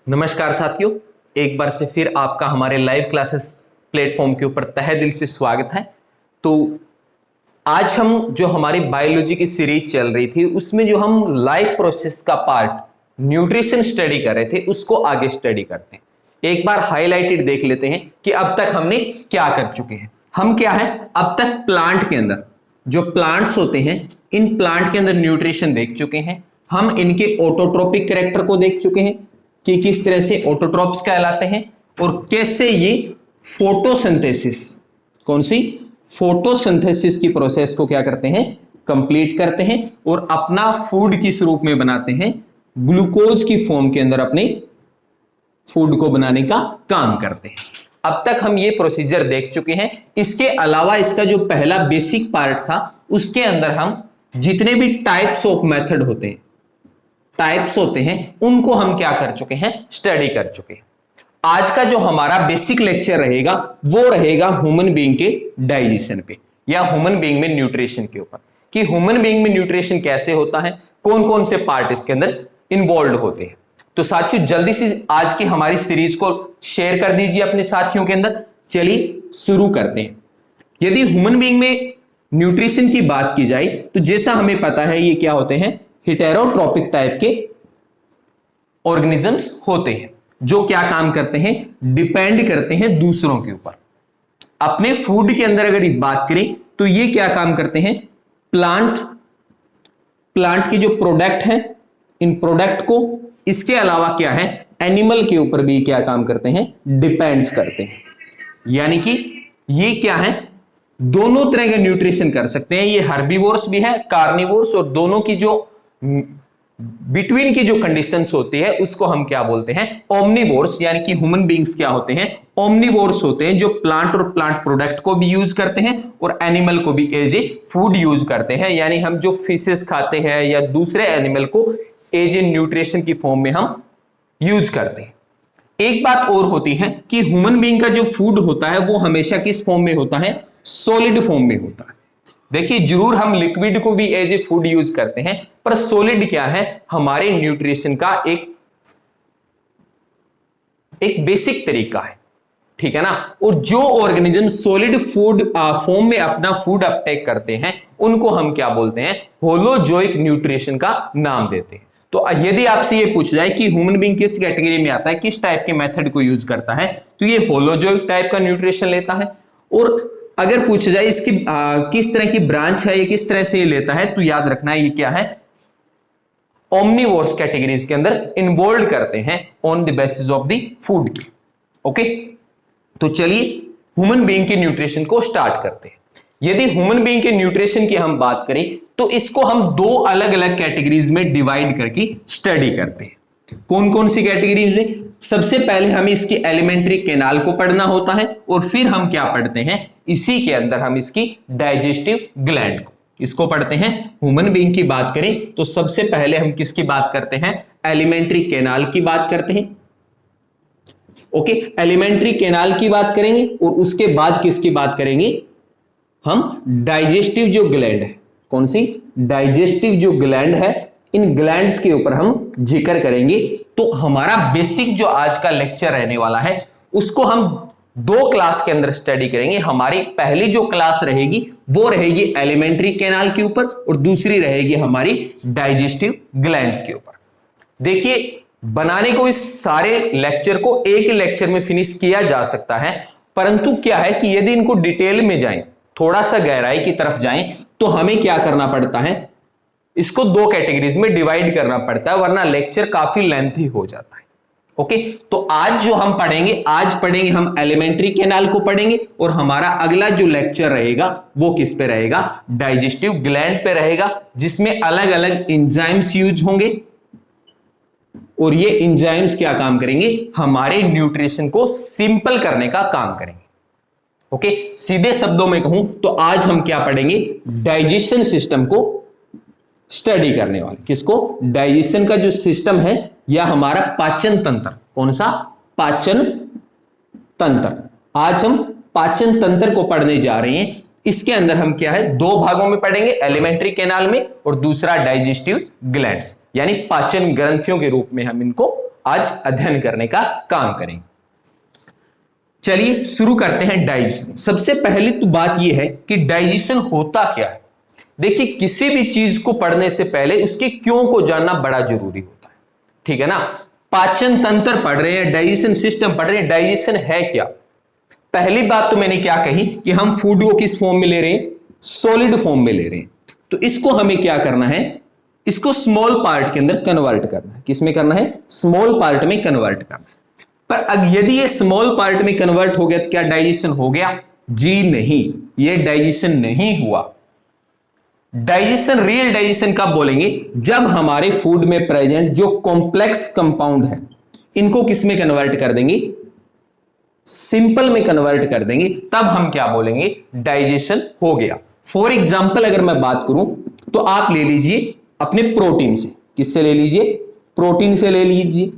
नमस्कार साथियों, एक बार से फिर आपका हमारे लाइव क्लासेस प्लेटफॉर्म के ऊपर तहे दिल से स्वागत है। तो आज हम जो हमारी बायोलॉजी की सीरीज चल रही थी उसमें जो हम लाइफ प्रोसेस का पार्ट न्यूट्रिशन स्टडी कर रहे थे उसको आगे स्टडी करते हैं। एक बार हाईलाइटेड देख लेते हैं कि अब तक हमने क्या कर चुके हैं। हम क्या है, अब तक प्लांट के अंदर जो प्लांट्स होते हैं इन प्लांट के अंदर न्यूट्रिशन देख चुके हैं। हम इनके ऑटोट्रोपिक कैरेक्टर को देख चुके हैं कि किस तरह से ऑटोट्रोप्स कहलाते हैं और कैसे ये फोटोसिंथेसिस, कौन सी फोटोसिंथेसिस की प्रोसेस को क्या करते हैं, कंप्लीट करते हैं और अपना फूड किस रूप में बनाते हैं, ग्लूकोज की फॉर्म के अंदर अपने फूड को बनाने का काम करते हैं। अब तक हम ये प्रोसीजर देख चुके हैं। इसके अलावा इसका जो पहला बेसिक पार्ट था उसके अंदर हम जितने भी टाइप्स ऑफ मेथड होते हैं उनको हम क्या कर चुके हैं, स्टडी कर चुके हैं। आज का जो हमारा बेसिक लेक्चर रहेगा वो रहेगा ह्यूमन बीइंग के डाइजेशन पे या ह्यूमन बीइंग में न्यूट्रिशन के ऊपर, कि ह्यूमन बीइंग में न्यूट्रिशन कैसे होता है, कौन कौन से पार्ट इसके अंदर इन्वॉल्व होते हैं। तो साथियों जल्दी से आज की हमारी सीरीज को शेयर कर दीजिए अपने साथियों के अंदर। चलिए शुरू करते हैं। यदि ह्यूमन बीइंग में न्यूट्रिशन की बात की जाए तो जैसा हमें पता है ये क्या होते हैं, हेटेरोट्रोपिक टाइप के ऑर्गेनिजम्स होते हैं जो क्या काम करते हैं, डिपेंड करते हैं दूसरों के ऊपर। अपने फूड के अंदर अगर बात करें तो ये क्या काम करते हैं, प्लांट के जो प्रोडक्ट हैं इन प्रोडक्ट को, इसके अलावा क्या है, एनिमल के ऊपर भी क्या काम करते हैं, डिपेंड्स करते हैं। यानी कि ये क्या है, दोनों तरह के न्यूट्रिशन कर सकते हैं। ये हर्बीवोर्स भी है, कार्निवोर्स, और दोनों की जो बिटवीन की जो कंडीशंस होती है उसको हम क्या बोलते हैं, ओमनिवोर्स। यानी कि ह्यूमन बीइंग्स क्या होते हैं, ओमनिवोर्स होते हैं, जो प्लांट और प्लांट प्रोडक्ट को भी यूज करते हैं और एनिमल को भी एज ए फूड यूज करते हैं। यानी हम जो फिशेस खाते हैं या दूसरे एनिमल को एज ए न्यूट्रिशन की फॉर्म में हम यूज करते हैं। एक बात और होती है कि ह्यूमन बीइंग का जो फूड होता है वो हमेशा किस फॉर्म में होता है, सॉलिड फॉर्म में होता है। देखिए जरूर हम लिक्विड को भी एज ए फूड यूज करते हैं, पर सॉलिड क्या है, हमारे न्यूट्रिशन का एक बेसिक तरीका है, ठीक है ना। और जो ऑर्गेनिज्म सॉलिड फूड फॉर्म में अपना फूड अपटेक करते हैं उनको हम क्या बोलते हैं, होलोजोइक न्यूट्रिशन का नाम देते हैं। तो यदि आपसे ये पूछ जाए कि ह्यूमन बीइंग किस कैटेगरी में आता है, किस टाइप के मेथड को यूज करता है, तो ये होलोजोइक टाइप का न्यूट्रिशन लेता है। और अगर पूछा जाए इसकी किस तरह की ब्रांच है, ये किस तरह से ये लेता है, तो याद रखना है ये क्या है, ओमनिवोर्स कैटेगरीज के अंदर इन्वॉल्व करते हैं on the basis of the food की। ओके, तो चलिए ह्यूमन बीइंग के न्यूट्रिशन को स्टार्ट करते हैं। यदि ह्यूमन बीइंग के न्यूट्रिशन की हम बात करें तो इसको हम दो अलग अलग कैटेगरीज में डिवाइड करके स्टडी करते हैं। कौन कौन सी कैटेगरीज में, सबसे पहले हमें इसकी एलिमेंट्री कैनाल को पढ़ना होता है और फिर हम क्या पढ़ते हैं, इसी के अंदर हम इसकी डाइजेस्टिव ग्लैंड को, इसको पढ़ते हैं। ह्यूमन बीइंग की बात करें तो सबसे पहले हम किसकी बात करते हैं, एलिमेंट्री कैनाल की बात करते हैं। ओके, एलिमेंट्री कैनाल की बात करेंगे और उसके बाद किसकी बात करेंगे, हम डाइजेस्टिव जो ग्लैंड है, कौन सी, डाइजेस्टिव जो ग्लैंड है, इन ग्लैंड्स के ऊपर हम जिक्र करेंगे। तो हमारा बेसिक जो आज का लेक्चर रहने वाला है उसको हम दो क्लास के अंदर स्टडी करेंगे। हमारी पहली जो क्लास रहेगी वो रहेगी एलिमेंट्री कैनाल के ऊपर और दूसरी रहेगी हमारी डाइजेस्टिव ग्लैंड्स के ऊपर। देखिए बनाने को इस सारे लेक्चर को एक ही लेक्चर में फिनिश किया जा सकता है, परंतु क्या है कि यदि इनको डिटेल में जाएं, थोड़ा सा गहराई की तरफ जाएं, तो हमें क्या करना पड़ता है, इसको दो कैटेगरीज में डिवाइड करना पड़ता है, वरना लेक्चर काफी लेंथी हो जाता है। ओके, तो आज जो हम पढ़ेंगे, आज पढ़ेंगे हम एलिमेंट्री कैनाल को पढ़ेंगे और हमारा अगला जो लेक्चर रहेगा वो किस पे रहेगा, डाइजेस्टिव ग्लैंड पे रहेगा, जिसमें अलग अलग एंजाइम्स यूज होंगे और ये एंजाइम्स क्या काम करेंगे, हमारे न्यूट्रिशन को सिंपल करने का काम करेंगे। ओके, सीधे शब्दों में कहूं तो आज हम क्या पढ़ेंगे, डाइजेशन सिस्टम को स्टडी करने वाले। किसको, डाइजेशन का जो सिस्टम है या हमारा पाचन तंत्र, कौन सा, पाचन तंत्र। आज हम पाचन तंत्र को पढ़ने जा रहे हैं। इसके अंदर हम क्या है, दो भागों में पढ़ेंगे, एलिमेंट्री कैनाल में और दूसरा डाइजेस्टिव ग्लैंड्स, यानी पाचन ग्रंथियों के रूप में हम इनको आज अध्ययन करने का काम करेंगे। चलिए शुरू करते हैं डाइजेशन। सबसे पहले तो बात यह है कि डाइजेशन होता क्या है। देखिए, किसी भी चीज को पढ़ने से पहले उसके क्यों को जानना बड़ा जरूरी होता है, ठीक है ना। पाचन तंत्र पढ़ रहे हैं, डाइजेशन सिस्टम पढ़ रहे हैं, डाइजेशन है क्या। पहली बात तो मैंने क्या कही कि हम फूड को किस फॉर्म में ले रहे हैं, सॉलिड फॉर्म में ले रहे हैं। तो इसको हमें क्या करना है, इसको स्मॉल पार्ट के अंदर कन्वर्ट करना है। किस में करना है, स्मॉल पार्ट में कन्वर्ट करना है। पर अब यदि ये स्मॉल पार्ट में कन्वर्ट हो गया तो क्या डाइजेशन हो गया? जी नहीं, ये डाइजेशन नहीं हुआ। डाइजेशन, रियल डाइजेशन कब बोलेंगे? जब हमारे फूड में प्रेजेंट जो कॉम्प्लेक्स कंपाउंड है इनको किस में कन्वर्ट कर देंगे, सिंपल में कन्वर्ट कर देंगे, तब हम क्या बोलेंगे, डाइजेशन हो गया। फॉर एग्जाम्पल अगर मैं बात करूं तो आप ले लीजिए अपने प्रोटीन से। किससे ले लीजिए? प्रोटीन से ले लीजिए।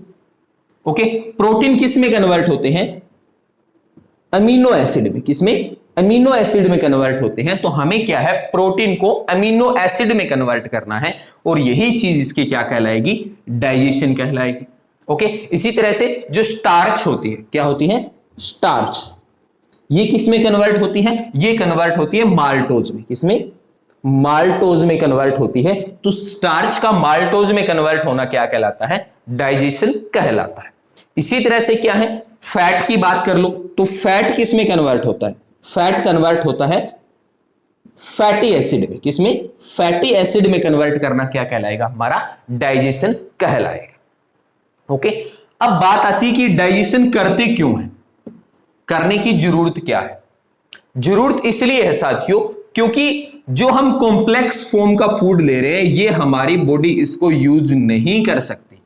ओके, प्रोटीन किस में कन्वर्ट होते हैं? अमीनो एसिड में। किस में? अमीनो एसिड में कन्वर्ट होते हैं। तो हमें क्या है, प्रोटीन को अमीनो एसिड में कन्वर्ट करना है और यही चीज इसकी क्या कहलाएगी, डाइजेशन कहलाएगी। ओके, इसी तरह से जो स्टार्च होती है, क्या होती है, स्टार्च, ये किस में कन्वर्ट होती है? ये कन्वर्ट होती है माल्टोज में। किसमें? माल्टोज में कन्वर्ट होती है। तो स्टार्च का माल्टोज में कन्वर्ट होना क्या कहलाता है, डाइजेशन कहलाता है। इसी तरह से क्या है, फैट की बात कर लो तो फैट किस में कन्वर्ट होता है? फैट कन्वर्ट होता है फैटी एसिड में। किसमें? फैटी एसिड में कन्वर्ट करना क्या कहलाएगा, हमारा डाइजेशन कहलाएगा। ओके, अब बात आती है कि डाइजेशन करते क्यों है, करने की जरूरत क्या है। जरूरत इसलिए है साथियों क्योंकि जो हम कॉम्प्लेक्स फॉर्म का फूड ले रहे हैं ये हमारी बॉडी इसको यूज नहीं कर सकती,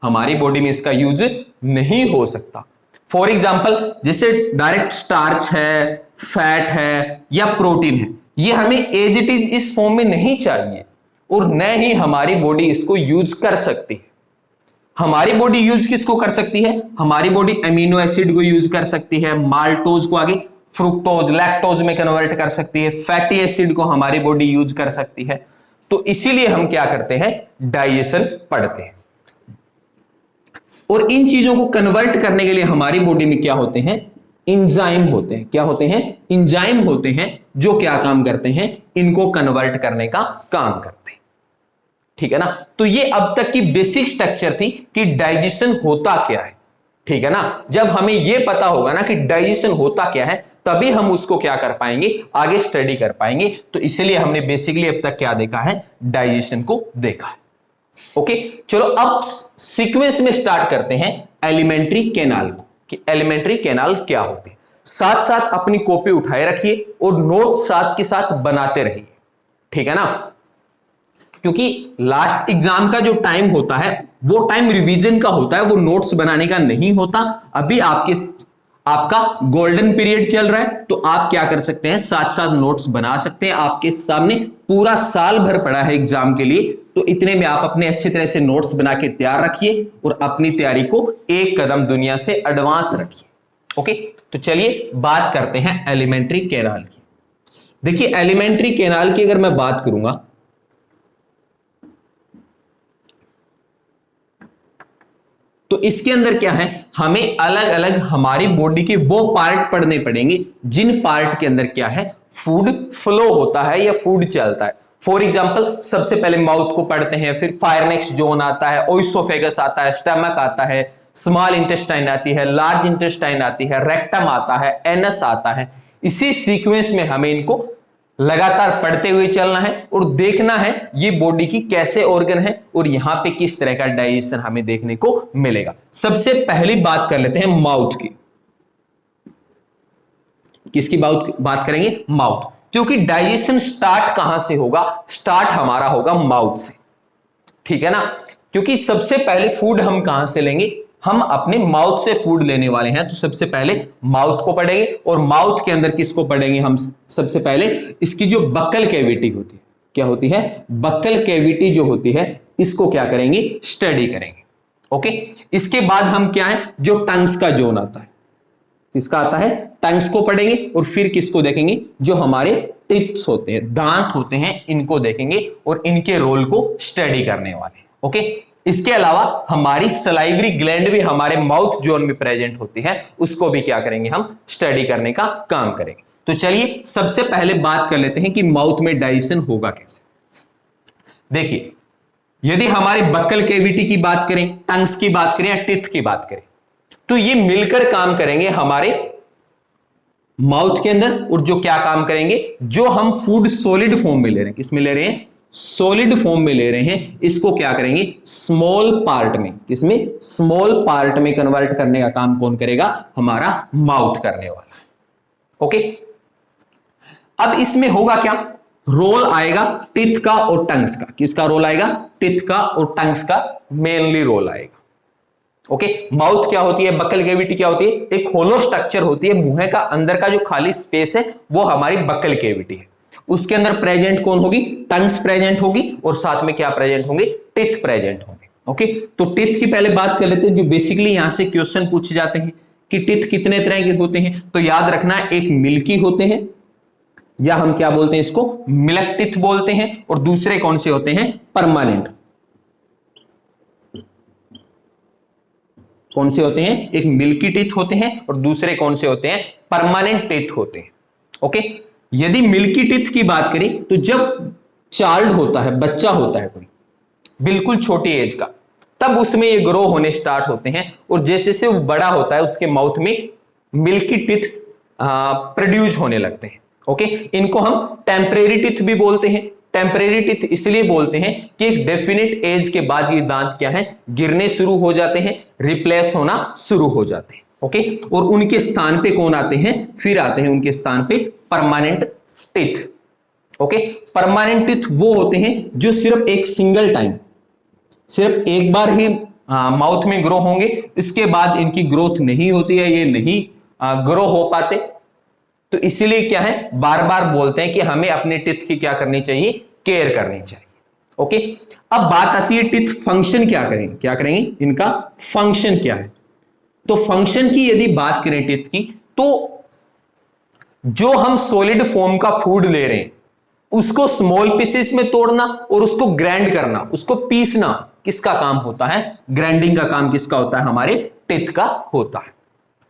हमारी बॉडी में इसका यूज नहीं हो सकता। फॉर एग्जाम्पल जैसे डायरेक्ट स्टार्च है, फैट है या प्रोटीन है, ये हमें एज इट इज इस फॉर्म में नहीं चाहिए और न ही हमारी बॉडी इसको यूज कर सकती है। हमारी बॉडी यूज किसको कर सकती है? हमारी बॉडी अमीनो एसिड को यूज कर सकती है, माल्टोज को आगे फ्रुक्टोज, लैक्टोज में कन्वर्ट कर सकती है, फैटी एसिड को हमारी बॉडी यूज कर सकती है। तो इसीलिए हम क्या करते हैं, डाइजेशन पढ़ते हैं। और इन चीजों को कन्वर्ट करने के लिए हमारी बॉडी में क्या होते हैं, एंजाइम होते हैं। क्या होते हैं? एंजाइम होते हैं जो क्या काम करते हैं, इनको कन्वर्ट करने का काम करते हैं, ठीक है ना। तो ये अब तक की बेसिक स्ट्रक्चर थी कि डाइजेशन होता क्या है, ठीक है ना। जब हमें यह पता होगा ना कि डाइजेशन होता क्या है तभी हम उसको क्या कर पाएंगे, आगे स्टडी कर पाएंगे। तो इसलिए हमने बेसिकली अब तक क्या देखा है, डाइजेशन को देखा है। ओके, चलो अब सीक्वेंस में स्टार्ट करते हैं एलिमेंट्री कैनाल को, कि एलिमेंट्री कैनाल क्या होते हैं। साथ साथ अपनी कॉपी उठाए रखिए और नोट साथ के साथ बनाते रहिए, ठीक है ना। क्योंकि लास्ट एग्जाम का जो टाइम होता है वो टाइम रिवीजन का होता है, वो नोट्स बनाने का नहीं होता। अभी आपका गोल्डन पीरियड चल रहा है तो आप क्या कर सकते हैं, साथ साथ नोट्स बना सकते हैं। आपके सामने पूरा साल भर पड़ा है एग्जाम के लिए, तो इतने में आप अपने अच्छी तरह से नोट्स बना के तैयार रखिए और अपनी तैयारी को एक कदम दुनिया से एडवांस रखिए। ओके, तो चलिए बात करते हैं एलिमेंट्री कैनाल की। देखिए, एलिमेंट्री कैनाल की अगर मैं बात करूंगा तो इसके अंदर क्या है, हमें अलग अलग हमारी बॉडी के वो पार्ट पढ़ने पड़ेंगे जिन पार्ट के अंदर क्या है, फूड फ्लो होता है या फूड चलता है। फॉर एग्जांपल सबसे पहले माउथ को पढ़ते हैं, फिर फायरनेक्स जोन आता है, ओइसोफेगस आता है, स्टमक आता है, स्मॉल इंटेस्टाइन आती है, लार्ज इंटेस्टाइन आती है, रेक्टम आता है, एनस आता है। इसी सीक्वेंस में हमें इनको लगातार पढ़ते हुए चलना है और देखना है ये बॉडी की कैसे ऑर्गन है और यहां पे किस तरह का डाइजेशन हमें देखने को मिलेगा। सबसे पहली बात कर लेते हैं माउथ की। किसकी बात करेंगे? माउथ। क्योंकि डाइजेशन स्टार्ट कहां से होगा, स्टार्ट हमारा होगा माउथ से, ठीक है ना। क्योंकि सबसे पहले फूड हम कहां से लेंगे, हम अपने माउथ से फूड लेने वाले हैं। तो सबसे पहले माउथ को पढ़ेंगे और माउथ के अंदर किसको पढ़ेंगे हम, सबसे पहले इसकी जो बक्कल कैविटी होती है, क्या होती है, बक्कल कैविटी जो होती है, इसको क्या करेंगे, स्टडी करेंगे। ओके, इसके बाद हम क्या है, जो टंग्स का जोन आता है, किसका आता है, टंग्स को पढ़ेंगे और फिर किसको देखेंगे, जो हमारे टिप्स होते हैं, दांत होते हैं, इनको देखेंगे और इनके रोल को स्टडी करने वाले। ओके, इसके अलावा हमारी सलाइवरी ग्लैंड भी हमारे माउथ जोन में प्रेजेंट होती है, उसको भी क्या करेंगे हम स्टडी करने का काम करेंगे। तो चलिए सबसे पहले बात कर लेते हैं कि माउथ में डाइजेशन होगा कैसे। देखिए, यदि हमारे बक्कल कैविटी की बात करें, टंग्स की बात करें या टिथ की बात करें, तो ये मिलकर काम करेंगे हमारे माउथ के अंदर। और जो क्या काम करेंगे, जो हम फूड सॉलिड फॉर्म में ले रहे हैं, किसमें ले रहे हैं, सॉलिड फॉर्म में ले रहे हैं, इसको क्या करेंगे स्मॉल पार्ट में, किसमें, स्मॉल पार्ट में कन्वर्ट करने का काम कौन करेगा, हमारा माउथ करने वाला। ओके, अब इसमें होगा क्या, रोल आएगा टिथ का और टंग्स का। किसका रोल आएगा, टिथ का और टंग्स का मेनली रोल आएगा। ओके, माउथ क्या होती है, बक्कल कैविटी क्या होती है, एक होलो स्ट्रक्चर होती है, मुंह का अंदर का जो खाली स्पेस है वो हमारी बक्कल कैविटी है। उसके अंदर प्रेजेंट कौन होगी, टंग्स प्रेजेंट होगी और साथ में क्या प्रेजेंट होंगे, टिथ प्रेजेंट होंगे। ओके, तो टिथ की पहले बात कर लेते हैं। जो बेसिकली यहां से क्वेश्चन पूछे जाते हैं कि टिथ कितने तरह के होते हैं, तो याद रखना एक मिल्की होते हैं, या हम क्या बोलते हैं इसको मिल्क टिथ बोलते हैं, और दूसरे कौन से होते हैं, परमानेंट। कौन से होते हैं, एक मिल्की टिथ होते हैं और दूसरे कौन से होते हैं, परमानेंट टिथ होते हैं। ओके, यदि मिल्की टिथ की बात करें तो जब चाइल्ड होता है, बच्चा होता है कोई बिल्कुल छोटी एज का, तब उसमें ये ग्रो होने स्टार्ट होते हैं, और जैसे जैसे वो बड़ा होता है उसके माउथ में मिल्की टिथ प्रोड्यूस होने लगते हैं। ओके, इनको हम टेम्परेरी टिथ भी बोलते हैं। टेम्परेरी टिथ इसलिए बोलते हैं कि एक डेफिनेट एज के बाद ये दांत क्या है, गिरने शुरू हो जाते हैं, रिप्लेस होना शुरू हो जाते हैं। ओके, और उनके स्थान पे कौन आते हैं, फिर आते हैं उनके स्थान पे permanent teeth. Okay, permanent teeth वो होते हैं जो सिर्फ एक सिंगल टाइम, सिर्फ एक बार ही माउथ में ग्रो होंगे, इसके बाद इनकी ग्रोथ नहीं होती है, ये नहीं ग्रो हो पाते। तो इसीलिए क्या है, बार बार बोलते हैं कि हमें अपने टिथ की क्या करनी चाहिए, केयर करनी चाहिए। ओके, अब बात आती है टिथ फंक्शन क्या करेंगे, क्या करेंगे, इनका फंक्शन क्या है। तो फंक्शन की यदि बात करें टिथ की, तो जो हम सॉलिड फॉर्म का फूड ले रहे हैं उसको स्मॉल पीसेस में तोड़ना और उसको ग्राइंड करना, उसको पीसना, किसका काम होता है, ग्राइंडिंग का काम किसका होता है, हमारे टिथ का होता है।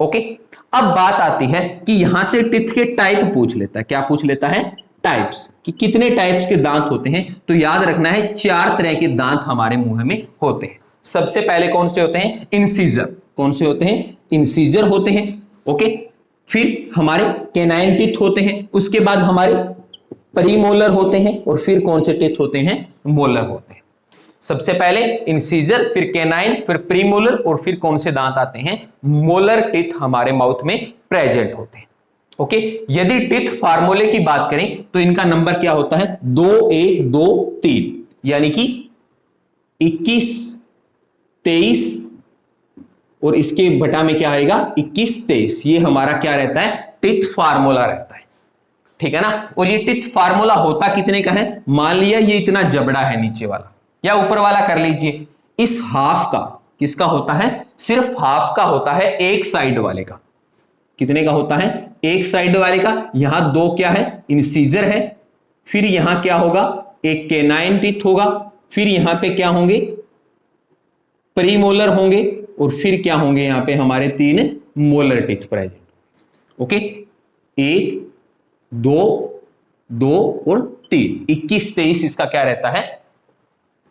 ओके, अब बात आती है कि यहां से टिथ के टाइप पूछ लेता है, क्या पूछ लेता है, टाइप्स, कि कितने टाइप्स के दांत होते हैं। तो याद रखना है 4 तरह के दांत हमारे मुंह में होते हैं। सबसे पहले कौन से होते हैं, इंसीजर। कौन से होते हैं, इंसीजर होते हैं। ओके, फिर हमारे कैनाइन टिथ होते हैं, उसके बाद हमारे प्रीमोलर होते हैं, और फिर कौन से टिथ होते हैं, मोलर होते हैं। सबसे पहले इंसीजर, फिर कैनाइन, फिर प्रीमोलर, और फिर कौन से दांत आते हैं, मोलर टिथ हमारे माउथ में प्रेजेंट होते हैं। ओके, यदि टिथ फार्मूले की बात करें तो इनका नंबर क्या होता है, 2 1 2 3, यानी कि 21 23, और इसके बटा में क्या आएगा, 21 23। ये हमारा क्या रहता है, टिथ फार्मूला रहता है, ठीक है ना। और ये टिथ फार्मूला होता कितने का है, मान लिया ये इतना जबड़ा है नीचे वाला या ऊपर वाला कर लीजिए, इस हाफ का किसका होता है, सिर्फ हाफ का होता है, एक साइड वाले का। कितने का होता है, एक साइड वाले का। यहां 2 क्या है, इंसीजर है, फिर यहां क्या होगा, एक कैनाइन टिथ होगा, फिर यहां पे क्या होंगे, प्रीमोलर होंगे, और फिर क्या होंगे यहां पे हमारे 3 मोलर टिथ प्रेजेंट। ओके, 1 2 2 और 3, 21 23 इसका क्या रहता है,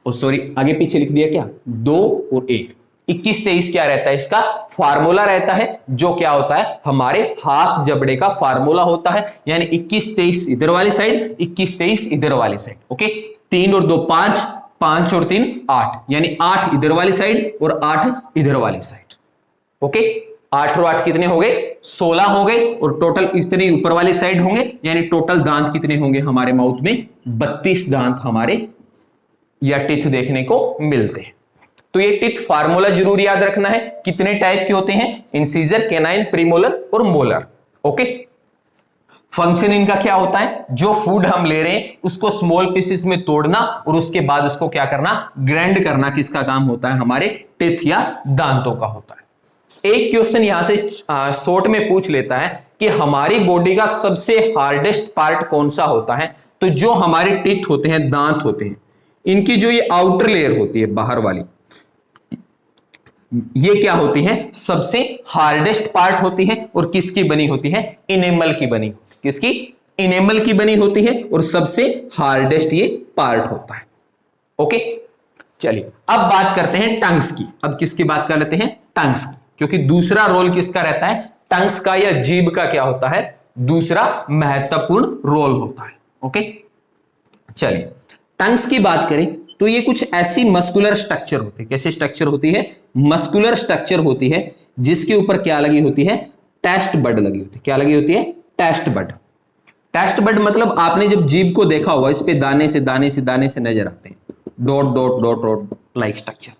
सॉरी आगे पीछे लिख दिया क्या, 2 और 1, 21 23 क्या रहता है, इसका फार्मूला रहता है, जो क्या होता है, हमारे हाफ जबड़े का फार्मूला होता है। यानी 21 23 इधर वाली साइड, 21 23 इधर वाली साइड। ओके, 3 और 2 5, 5 और 3 8, यानी 8 इधर वाली साइड और 8 इधर वाली साइड। ओके, 8 और 8 कितने हो गए, 16 हो गए, और टोटल इतने ऊपर वाली साइड होंगे, यानी टोटल दांत कितने होंगे हमारे माउथ में, 32 दांत हमारे या टिथ देखने को मिलते हैं। तो ये टिथ फार्मूला जरूर याद रखना है, कितने टाइप के होते हैं, इंसीजर, कैनाइन, प्रीमोलर और मोलर। ओके, फंक्शन इनका क्या होता है, जो फूड हम ले रहे हैं उसको स्मॉल पीसेस में तोड़ना और उसके बाद उसको क्या करना, ग्राइंड करना, किसका काम होता है, हमारे टिथ या दांतों का होता है। एक क्वेश्चन यहां से शॉर्ट में पूछ लेता है कि हमारी बॉडी का सबसे हार्डेस्ट पार्ट कौन सा होता है। तो जो हमारे टिथ होते हैं, दांत होते हैं, इनकी जो ये आउटर लेयर होती है बाहर वाली, ये क्या होती है, सबसे हार्डेस्ट पार्ट होती है और किसकी बनी होती है, इनेमल की बनी, किसकी, इनेमल की बनी होती है और सबसे हार्डेस्ट ये पार्ट होता है। ओके, चलिए अब बात करते हैं टंग्स की। अब किसकी बात कर लेते हैं, टंग्स की, क्योंकि दूसरा रोल किसका रहता है, टंग्स का या जीभ का क्या होता है, दूसरा महत्वपूर्ण रोल होता है। ओके, चलिए टंग्स की बात करें तो ये कुछ ऐसी मस्कुलर स्ट्रक्चर होती है, कैसी स्ट्रक्चर होती है, मस्कुलर स्ट्रक्चर होती है, जिसके ऊपर क्या लगी होती है, टेस्ट बड लगी होती है। क्या लगी होती है, टेस्ट बड। टेस्ट बड मतलब आपने जब जीभ को देखा होगा, इस पे दाने से दाने से दाने से नजर आते हैं, dot dot dot dot like structure,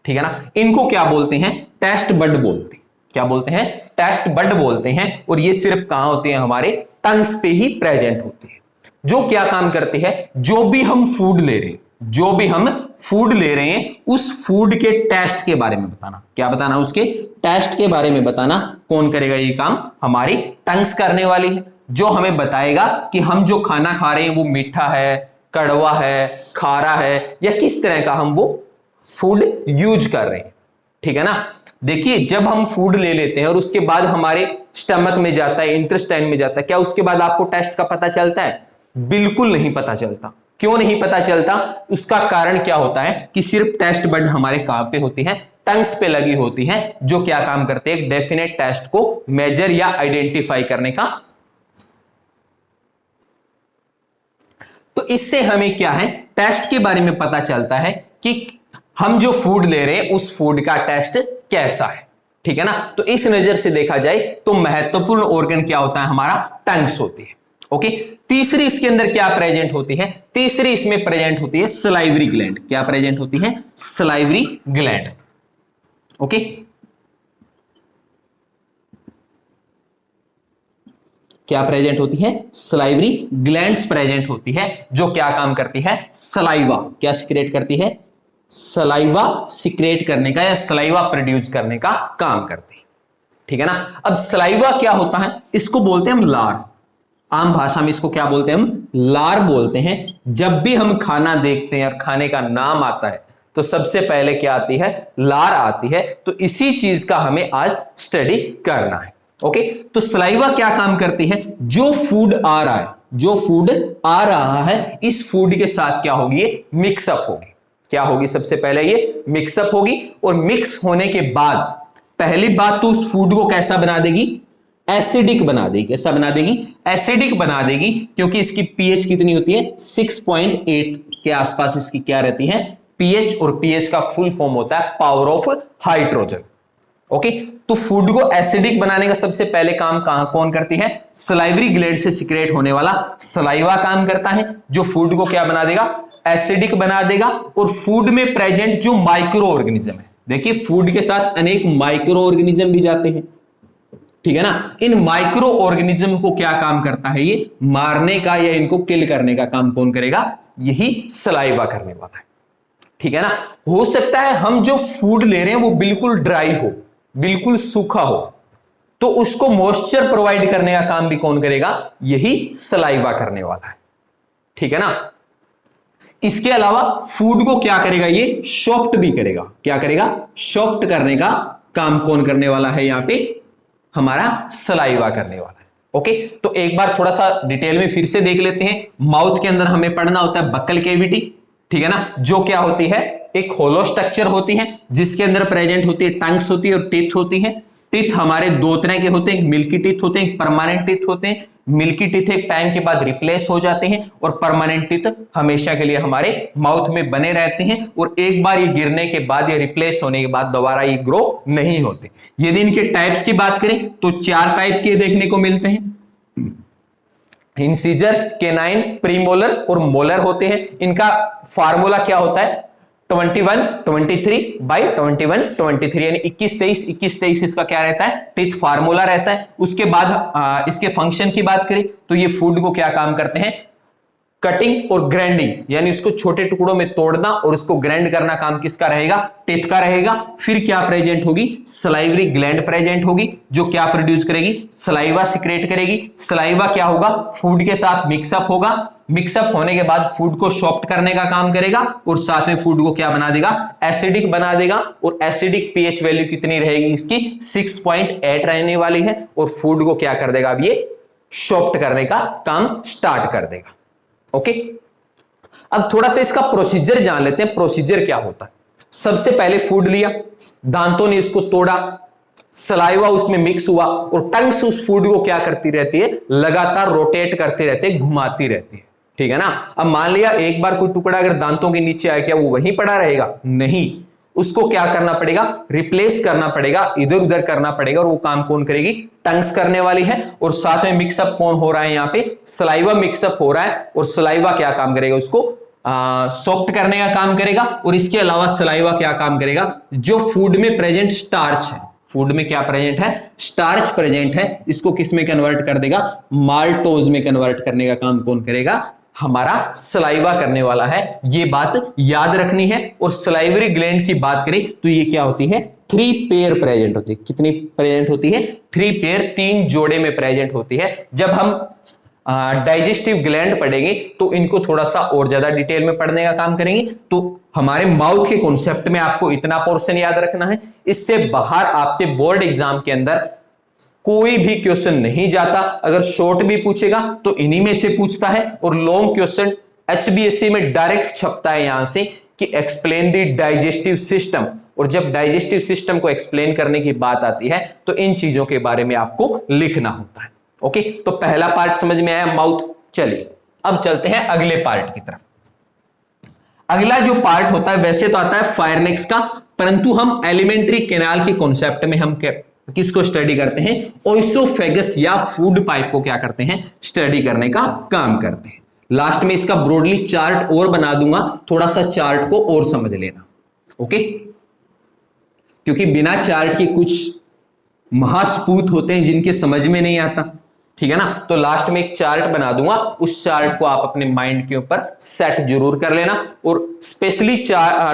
ठीक है ना। इनको क्या बोलते हैं, टेस्ट बड बोलते हैं। क्या बोलते हैं, टेस्ट बड बोलते हैं। और ये सिर्फ कहां होते हैं, हमारे टंग्स पे ही प्रेजेंट होते हैं। जो क्या काम करते हैं, जो भी हम फूड ले रहे हैं, जो भी हम फूड ले रहे हैं, उस फूड के टेस्ट के बारे में बताना। क्या बताना, उसके टेस्ट के बारे में बताना। कौन करेगा ये काम, हमारी टंग्स करने वाली है, जो हमें बताएगा कि हम जो खाना खा रहे हैं वो मीठा है, कड़वा है, खारा है, या किस तरह का हम वो फूड यूज कर रहे हैं, ठीक है ना। देखिए जब हम फूड ले लेते हैं और उसके बाद हमारे स्टमक में जाता है, इंटेस्टाइन में जाता है, क्या उसके बाद आपको टेस्ट का पता चलता है, बिल्कुल नहीं पता चलता। क्यों नहीं पता चलता, उसका कारण क्या होता है कि सिर्फ टेस्ट बड हमारे कहां पे होती है, टंग्स पे लगी होती है, जो क्या काम करते हैं, डेफिनेट टेस्ट को मेजर या आइडेंटिफाई करने का। तो इससे हमें क्या है, टेस्ट के बारे में पता चलता है कि हम जो फूड ले रहे हैं उस फूड का टेस्ट कैसा है, ठीक है ना। तो इस नजर से देखा जाए तो महत्वपूर्ण ऑर्गन क्या होता है, हमारा टंग्स होती है। ओके, तीसरी इसके अंदर क्या प्रेजेंट होती है, तीसरी इसमें प्रेजेंट होती है सलाइवरी ग्लैंड। क्या प्रेजेंट होती है, सलाइवरी ग्लैंड। ओके, क्या प्रेजेंट होती है, सलाइवरी ग्लैंड्स प्रेजेंट होती है, जो क्या काम करती है, सलाइवा क्या सिक्रेट करती है, सलाइवा सिक्रेट करने का या सलाइवा प्रोड्यूस करने का काम करती है, ठीक है ना। अब सलाइवा क्या होता है, इसको बोलते हैं हम लार, आम भाषा में इसको क्या बोलते हैं, हम लार बोलते हैं। जब भी हम खाना देखते हैं और खाने का नाम आता है तो सबसे पहले क्या आती है, लार आती है। तो इसी चीज का हमें आज स्टडी करना है। ओके, तो सलाइवा क्या काम करती है, जो फूड आ रहा है, जो फूड आ रहा है, इस फूड के साथ क्या होगी, मिक्सअप होगी। क्या होगी, सबसे पहले ये मिक्सअप होगी, और मिक्स होने के बाद पहली बात तो उस फूड को कैसा बना देगी, एसिडिक बना देगी। कैसा बना देगी, एसिडिक बना देगी, क्योंकि इसकी पीएच कितनी होती है, 6.8 के आसपास इसकी क्या रहती है, पीएच। और पीएच का फुल फॉर्म होता है पावर ऑफ हाइड्रोजन। ओके, तो फूड को एसिडिक बनाने का सबसे पहले काम कौन करती है, सलाइवरी ग्लैंड से सिक्रेट होने वाला सलाइवा काम करता है, जो फूड को क्या बना देगा, एसिडिक बना देगा। और फूड में प्रेजेंट जो माइक्रो ऑर्गेनिज्म है, देखिए फूड के साथ अनेक माइक्रो ऑर्गेनिज्म भी जाते हैं, ठीक है ना। इन माइक्रो ऑर्गेनिज्म को क्या काम करता है, ये मारने का या इनको किल करने का काम कौन करेगा, यही सलाइवा करने वाला है, ठीक है ना। हो सकता है हम जो फूड ले रहे हैं वो बिल्कुल ड्राई हो, बिल्कुल सूखा हो, तो उसको मॉइस्चर प्रोवाइड करने का काम भी कौन करेगा, यही सलाइवा करने वाला है, ठीक है ना। इसके अलावा फूड को क्या करेगा, ये सॉफ्ट भी करेगा। क्या करेगा, सॉफ्ट करने का काम कौन करने वाला है, यहां पे हमारा सलाइवा करने वाला है। ओके, तो एक बार थोड़ा सा डिटेल में फिर से देख लेते हैं। माउथ के अंदर हमें पढ़ना होता है बक्कल कैविटी, ठीक है ना, जो क्या होती है, एक होलो स्ट्रक्चर होती है, जिसके अंदर प्रेजेंट होती है टंग्स होती है और टीथ होती है। टीथ हमारे दो तरह के होते हैं, मिल्की टीथ होते हैं, परमानेंट टीथ होते हैं। मिल्की टीथ एक टाइम के बाद रिप्लेस हो जाते हैं, और परमानेंट टीथ हमेशा के लिए हमारे माउथ में बने रहते हैं, और एक बार ये गिरने के बाद या रिप्लेस होने के बाद दोबारा ये ग्रो नहीं होते। यदि इनके टाइप्स की बात करें तो 4 टाइप के देखने को मिलते हैं, इंसीजर, केनाइन, प्रीमोलर और मोलर होते हैं। इनका फार्मूला क्या होता है, 21 23 बाई 21 23, यानी 21 23 21 23 इसका क्या रहता है, टीथ फार्मूला रहता है। उसके बाद इसके फंक्शन की बात करें तो ये फूड को क्या काम करते हैं, कटिंग और ग्राइंडिंग यानी उसको छोटे टुकड़ों में तोड़ना और उसको ग्राइंड करना काम किसका रहेगा, टीथ का रहेगा। फिर क्या प्रेजेंट होगी, सलाइवरी ग्लैंड प्रेजेंट होगी जो क्या प्रोड्यूस करेगी, सलाइवा सिक्रेट करेगी। सलाइवा क्या होगा, फूड के साथ मिक्सअप होगा, मिक्सअप होने के बाद फूड को सॉफ्ट करने का काम करेगा और साथ में फूड को क्या बना देगा, एसिडिक बना देगा। और एसिडिक पीएच वैल्यू कितनी रहेगी इसकी, 6.8 रहने वाली है। और फूड को क्या कर देगा, अब ये सॉफ्ट करने का काम स्टार्ट कर देगा। ओके, अब थोड़ा सा इसका प्रोसीजर जान लेते हैं, प्रोसीजर क्या होता है। सबसे पहले फूड लिया, दांतों ने इसको तोड़ा, सलाइवा उसमें मिक्स हुआ और टंग्स उस फूड को क्या करती रहती है, लगातार रोटेट करती रहती है, घुमाती रहती है, ठीक है ना। अब मान लिया एक बार कोई टुकड़ा अगर दांतों के नीचे आया, क्या वो वहीं पड़ा रहेगा, नहीं, उसको क्या करना पड़ेगा, रिप्लेस करना पड़ेगा, इधर उधर करना पड़ेगा। और वो काम कौन करेगी, टंग्स करने वाली है। और साथ में मिक्सअप कौन हो रहा है, यहाँ पे सलाइवा मिक्सअप हो रहा है और सलाइवा क्या काम करेगा, उसको सॉफ्ट करने का काम करेगा। और इसके अलावा सलाइवा क्या काम करेगा, जो फूड में प्रेजेंट स्टार्च है, फूड में क्या प्रेजेंट है, स्टार्च प्रेजेंट है, इसको किस में कन्वर्ट कर देगा, माल्टोज में कन्वर्ट करने का काम कौन करेगा, हमारा सलाइवा करने वाला है। ये बात याद रखनी है। और सलाइवरी ग्लैंड की बात करें तो ये क्या होती है, 3 पेयर प्रेजेंट होती है। कितनी प्रेजेंट होती है, 3 पेयर, 3 जोड़े में प्रेजेंट होती है। जब हम डाइजेस्टिव ग्लैंड पढ़ेंगे तो इनको थोड़ा सा और ज्यादा डिटेल में पढ़ने का काम करेंगे। तो हमारे माउथ के कॉन्सेप्ट में आपको इतना पोर्शन याद रखना है। इससे बाहर आपके बोर्ड एग्जाम के अंदर कोई भी क्वेश्चन नहीं जाता। अगर शॉर्ट भी पूछेगा तो इन्हीं में से पूछता है और लॉन्ग क्वेश्चन एचबीएससी में डायरेक्ट छपता है यहां से कि एक्सप्लेन द डाइजेस्टिव सिस्टम। और जब डाइजेस्टिव सिस्टम को एक्सप्लेन करने की बात आती है तो इन चीजों के बारे में आपको लिखना होता है। ओके, तो पहला पार्ट समझ में आया, माउथ। चलिए अब चलते हैं अगले पार्ट की तरफ। अगला जो पार्ट होता है वैसे तो आता है फायरनेक्स का, परंतु हम एलिमेंट्री कैनाल के कॉन्सेप्ट में हम किसको स्टडी करते हैं, ओइसोफेगस या फूड पाइप को क्या करते हैं, स्टडी करने का काम करते हैं। लास्ट में इसका ब्रॉडली चार्ट और बना दूंगा, थोड़ा सा चार्ट को और समझ लेना। ओके, क्योंकि बिना चार्ट के कुछ महासपूत होते हैं जिनके समझ में नहीं आता, ठीक है ना। तो लास्ट में एक चार्ट बना दूंगा, उस चार्ट को आप अपने माइंड के ऊपर सेट जरूर कर लेना। और स्पेशली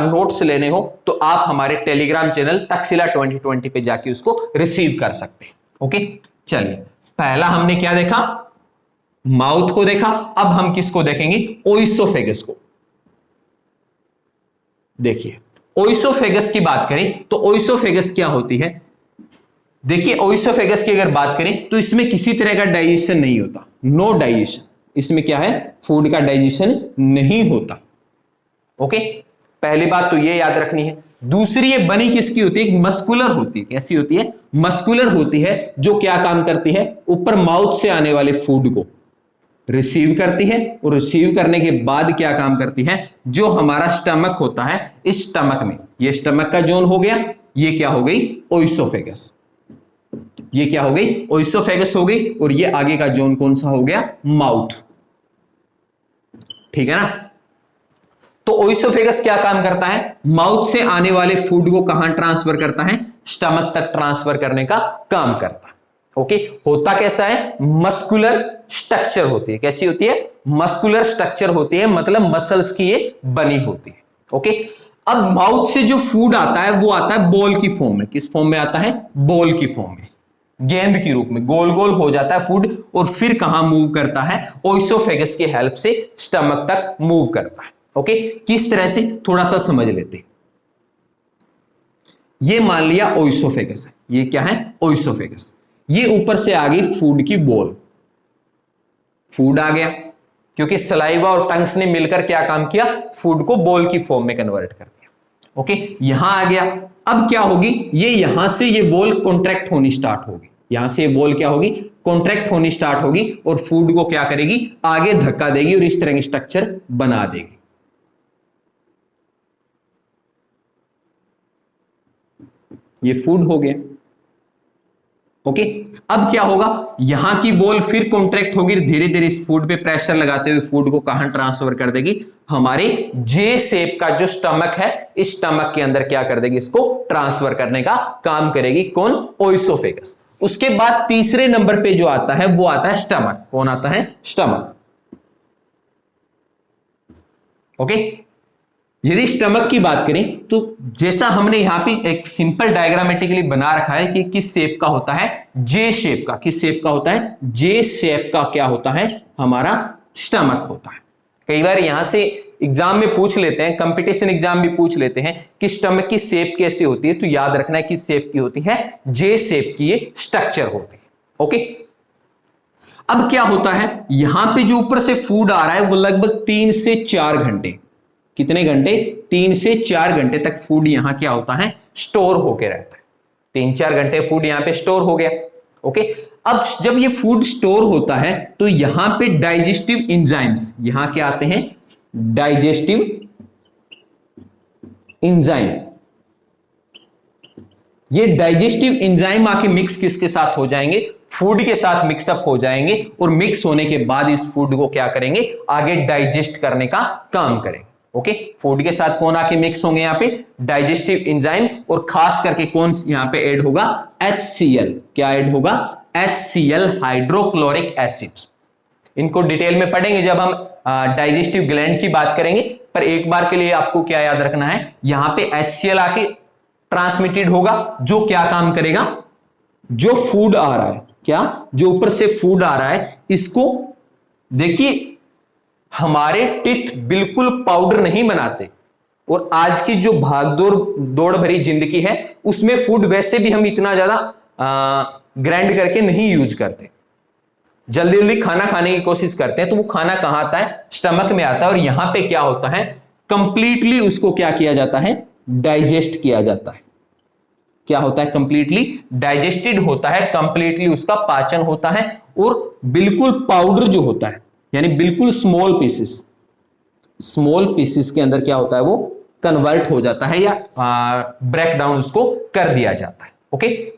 नोट्स लेने हो तो आप हमारे टेलीग्राम चैनल तक्षशिला 2020 पे जाके उसको रिसीव कर सकते हैं। ओके, चलिए पहला हमने क्या देखा, माउथ को देखा। अब हम किसको देखेंगे, ओइसोफेगस को। देखिए ओइसोफेगस की बात करें तो ओइसोफेगस क्या होती है। देखिए ओइसोफेगस की अगर बात करें तो इसमें किसी तरह का डाइजेशन नहीं होता, नो डाइजेशन। इसमें क्या है, फूड का डाइजेशन नहीं होता। ओके, पहली बात तो ये याद रखनी है। दूसरी, ये बनी किसकी होती है, मस्कुलर होती है। कैसी होती है, मस्कुलर होती है, जो क्या काम करती है, ऊपर माउथ से आने वाले फूड को रिसीव करती है। और रिसीव करने के बाद क्या काम करती है, जो हमारा स्टमक होता है, इस स्टमक में, ये स्टमक का जोन हो गया, ये क्या हो गई, ओइसोफेगस। ये क्या हो गई, ओइसोफेगस हो गई। और ये आगे का जोन कौन सा हो गया, माउथ, ठीक है ना। तो ओइसोफेगस क्या काम करता है, माउथ से आने वाले फूड को कहां ट्रांसफर करता है, स्टमक तक ट्रांसफर करने का काम करता है। ओके, होता कैसा है, मस्कुलर स्ट्रक्चर होती है। कैसी होती है, मस्कुलर स्ट्रक्चर होती है, मतलब मसल्स की ये बनी होती है। ओके, अब माउथ से जो फूड आता है वो आता है बॉल की फॉर्म में। किस फॉर्म में आता है, बॉल की फॉर्म में, गेंद के रूप में गोल गोल हो जाता है फूड। और फिर कहां मूव करता है, ओइसोफेगस की हेल्प से स्टमक तक मूव करता है। ओके, किस तरह से, थोड़ा सा समझ लेते हैं। ये मान लिया ओइसोफेगस है, ये क्या है, ओइसोफेगस। ये ऊपर से आ गई फूड की बॉल, फूड आ गया, क्योंकि सलाइवा और टंग्स ने मिलकर क्या काम किया, फूड को बॉल की फॉर्म में कन्वर्ट कर दिया। ओके, यहां आ गया। अब क्या होगी, ये यहां से ये बॉल कॉन्ट्रैक्ट होनी स्टार्ट होगी, यहां से ये बॉल क्या होगी, कॉन्ट्रैक्ट होनी स्टार्ट होगी और फूड को क्या करेगी, आगे धक्का देगी और इस तरह की स्ट्रक्चर बना देगी। ये फूड हो गया। ओके, अब क्या होगा, यहां की बॉल फिर कॉन्ट्रैक्ट होगी, धीरे धीरे इस फूड पे प्रेशर लगाते हुए फूड को कहां ट्रांसफर कर देगी, हमारे जे शेप का जो स्टमक है, इस स्टमक के अंदर क्या कर देगी, इसको ट्रांसफर करने का काम करेगी। कौन, ओइसोफेगस। उसके बाद तीसरे नंबर पे जो आता है वो आता है स्टमक। कौन आता है, स्टमक। ओके। यदि स्टमक की बात करें तो जैसा हमने यहां पे एक सिंपल डायग्रामेटिकली बना रखा है कि किस शेप का होता है, जे शेप का। किस शेप का होता है, जे शेप का क्या होता है, हमारा स्टमक होता है। कई बार यहां से एग्जाम में पूछ लेते हैं, कंपटीशन एग्जाम भी पूछ लेते हैं कि स्टमक की शेप कैसी होती है, तो याद रखना है किस शेप की होती है, जे शेप की ये स्ट्रक्चर होती है। ओके। अब क्या होता है, यहां पे जो ऊपर से फूड आ रहा है वो लगभग 3 से 4 घंटे, कितने घंटे, 3 से 4 घंटे तक फूड यहां क्या होता है, स्टोर होके रहता है। 3-4 घंटे फूड यहां पे स्टोर हो गया। ओके। अब जब ये फूड स्टोर होता है तो यहां पे डाइजेस्टिव एंजाइम्स, यहां क्या आते हैं, डाइजेस्टिव एंजाइम। ये डाइजेस्टिव एंजाइम आके मिक्स किसके साथ हो जाएंगे, फूड के साथ मिक्सअप हो जाएंगे, और मिक्स होने के बाद इस फूड को क्या करेंगे, आगे डाइजेस्ट करने का काम करेंगे। ओके। फूड के साथ कौन आके मिक्स होंगे, यहां पे डाइजेस्टिव एंजाइम, और खास करके कौन यहां पे ऐड होगा, HCl। क्या ऐड होगा, HCl, हाइड्रोक्लोरिक एसिड। इनको डिटेल में पढ़ेंगे जब हम डाइजेस्टिव ग्लैंड की बात करेंगे, पर एक बार के लिए आपको क्या याद रखना है, यहां पे HCl आके ट्रांसमिटेड होगा, जो क्या काम करेगा, जो फूड आ रहा है, क्या, जो ऊपर से फूड आ रहा है, इसको देखिए, हमारे टिथ बिल्कुल पाउडर नहीं बनाते, और आज की जो भागदौड़ दौड़ भरी जिंदगी है उसमें फूड वैसे भी हम इतना ज्यादा ग्राइंड करके नहीं यूज करते। जल्दी जल्दी खाना खाने की कोशिश करते हैं, तो वो खाना कहां आता है, स्टमक में आता है, और यहां पे क्या होता है, कंप्लीटली उसको क्या किया जाता है, डाइजेस्ट किया जाता है। क्या होता है, कंप्लीटली डाइजेस्टेड होता है, कंप्लीटली उसका पाचन होता है, और बिल्कुल पाउडर जो होता है, यानी बिल्कुल स्मॉल पीसेस के अंदर क्या होता है, वो कन्वर्ट हो जाता है, या ब्रेक डाउन उसको कर दिया जाता है। ओके।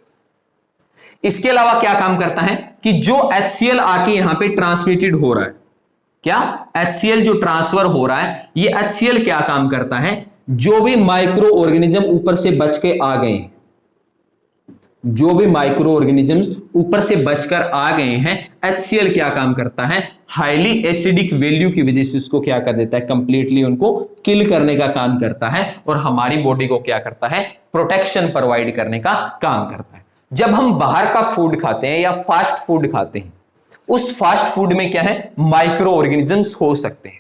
इसके अलावा क्या काम करता है कि जो HCl आके यहां पे ट्रांसमिटेड हो रहा है, क्या, HCl जो ट्रांसफर हो रहा है, ये HCl क्या काम करता है, जो भी माइक्रो ऑर्गेनिज्म ऊपर से बच के आ गए हैं, जो भी माइक्रो ऑर्गेनिजम्स ऊपर से बचकर आ गए हैं, HCl क्या काम करता है, हाईली एसिडिक वैल्यू की वजह से उसको क्या कर देता है, कंप्लीटली उनको किल करने का काम करता है, और हमारी बॉडी को क्या करता है, प्रोटेक्शन प्रोवाइड करने का काम करता है। जब हम बाहर का फूड खाते हैं या फास्ट फूड खाते हैं, उस फास्ट फूड में क्या है, माइक्रो ऑर्गेनिजम्स हो सकते हैं।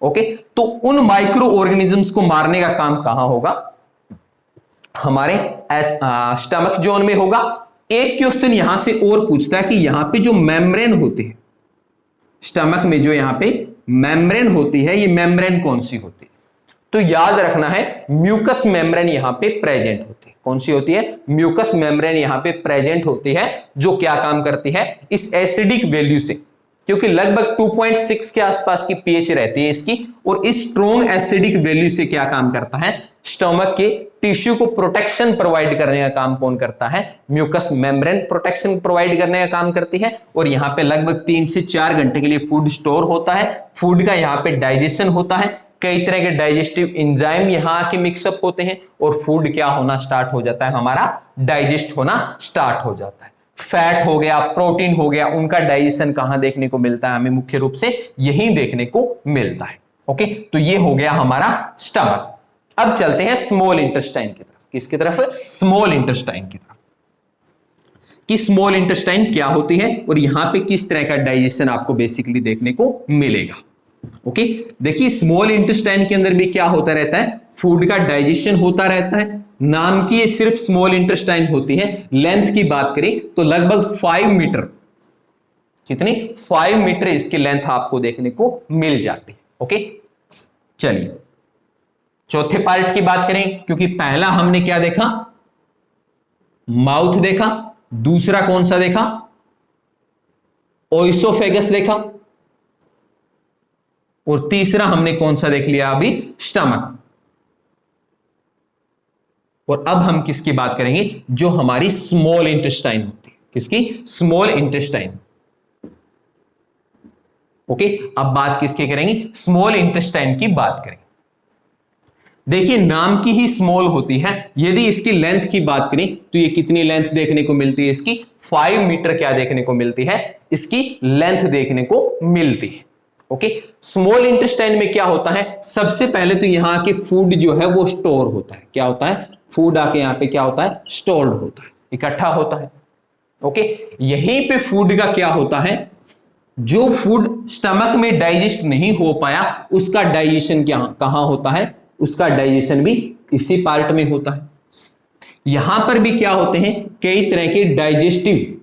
ओके। तो उन माइक्रो ऑर्गेनिजम्स को मारने का काम कहां होगा, हमारे स्टमक जोन में होगा। एक क्वेश्चन यहां से और पूछता है कि यहां पे जो मेम्ब्रेन होती है, स्टमक में जो यहां पे मेम्ब्रेन होती है, ये मेम्ब्रेन कौन सी होती है, तो याद रखना है म्यूकस मेम्ब्रेन यहां पे प्रेजेंट होती है। कौन सी होती है, म्यूकस मेम्ब्रेन यहां पे प्रेजेंट होती है, जो क्या काम करती है, इस एसिडिक वैल्यू से, क्योंकि लगभग 2.6 के आसपास की पीएच रहती है इसकी, और इस स्ट्रॉन्ग एसिडिक वैल्यू से क्या काम करता है, स्टमक के टिश्यू को प्रोटेक्शन प्रोवाइड करने का काम कौन करता है, म्यूकस मेम्ब्रेन प्रोटेक्शन प्रोवाइड करने का काम करती है। और यहां पे लगभग 3 से 4 घंटे के लिए फूड स्टोर होता है, फूड का यहां पे डाइजेशन होता है, कई तरह के डाइजेस्टिव एंजाइम यहां आके मिक्सअप होते हैं, और फूड क्या होना स्टार्ट हो जाता है, हमारा डाइजेस्ट होना स्टार्ट हो जाता है। फैट हो गया, प्रोटीन हो गया, उनका डाइजेशन कहां देखने को मिलता है, हमें मुख्य रूप से यही देखने को मिलता है। ओके। तो ये हो गया हमारा स्टमक। अब चलते हैं स्मॉल इंटेस्टाइन की तरफ। किसकी तरफ, स्मॉल इंटेस्टाइन की तरफ, कि स्मॉल इंटेस्टाइन क्या होती है, और यहां पे किस तरह का डाइजेशन आपको बेसिकली देखने को मिलेगा। ओके। देखिए स्मॉल इंटेस्टाइन के अंदर भी क्या होता रहता है, फूड का डाइजेशन होता रहता है। नाम की ये सिर्फ स्मॉल इंटेस्टाइन होती है। लेंथ की बात करें तो लगभग 5 मीटर, कितनी, 5 मीटर इसकी लेंथ आपको देखने को मिल जाती है। ओके। चलिए चौथे पार्ट की बात करें, क्योंकि पहला हमने क्या देखा, माउथ देखा, दूसरा कौन सा देखा, ओइसोफेगस देखा, और तीसरा हमने कौन सा देख लिया अभी, स्टमक। और अब हम किसकी बात करेंगे, जो हमारी स्मॉल इंटेस्टाइन होती है। किसकी, स्मॉल इंटेस्टाइन। ओके। अब बात किसकी करेंगे, स्मॉल इंटेस्टाइन की बात करेंगे। देखिए नाम की ही स्मॉल होती है, यदि इसकी लेंथ की बात करें तो ये कितनी लेंथ देखने को मिलती है, इसकी 5 मीटर क्या देखने को मिलती है, इसकी लेंथ देखने को मिलती है। ओके, स्मॉल इंटेस्टाइन में क्या होता है, सबसे पहले तो यहाँ के फूड जो है वो स्टोर होता है। क्या होता है, फूड आके यहाँ पे क्या होता है, स्टोर्ड होता है, इकट्ठा होता है। ओके, यहीं पे फूड का क्या होता है, जो फूड स्टमक में डाइजेस्ट नहीं हो पाया उसका डाइजेशन क्या कहां होता है, उसका डाइजेशन भी इसी पार्ट में होता है। यहां पर भी क्या होते हैं, कई तरह के डाइजेस्टिव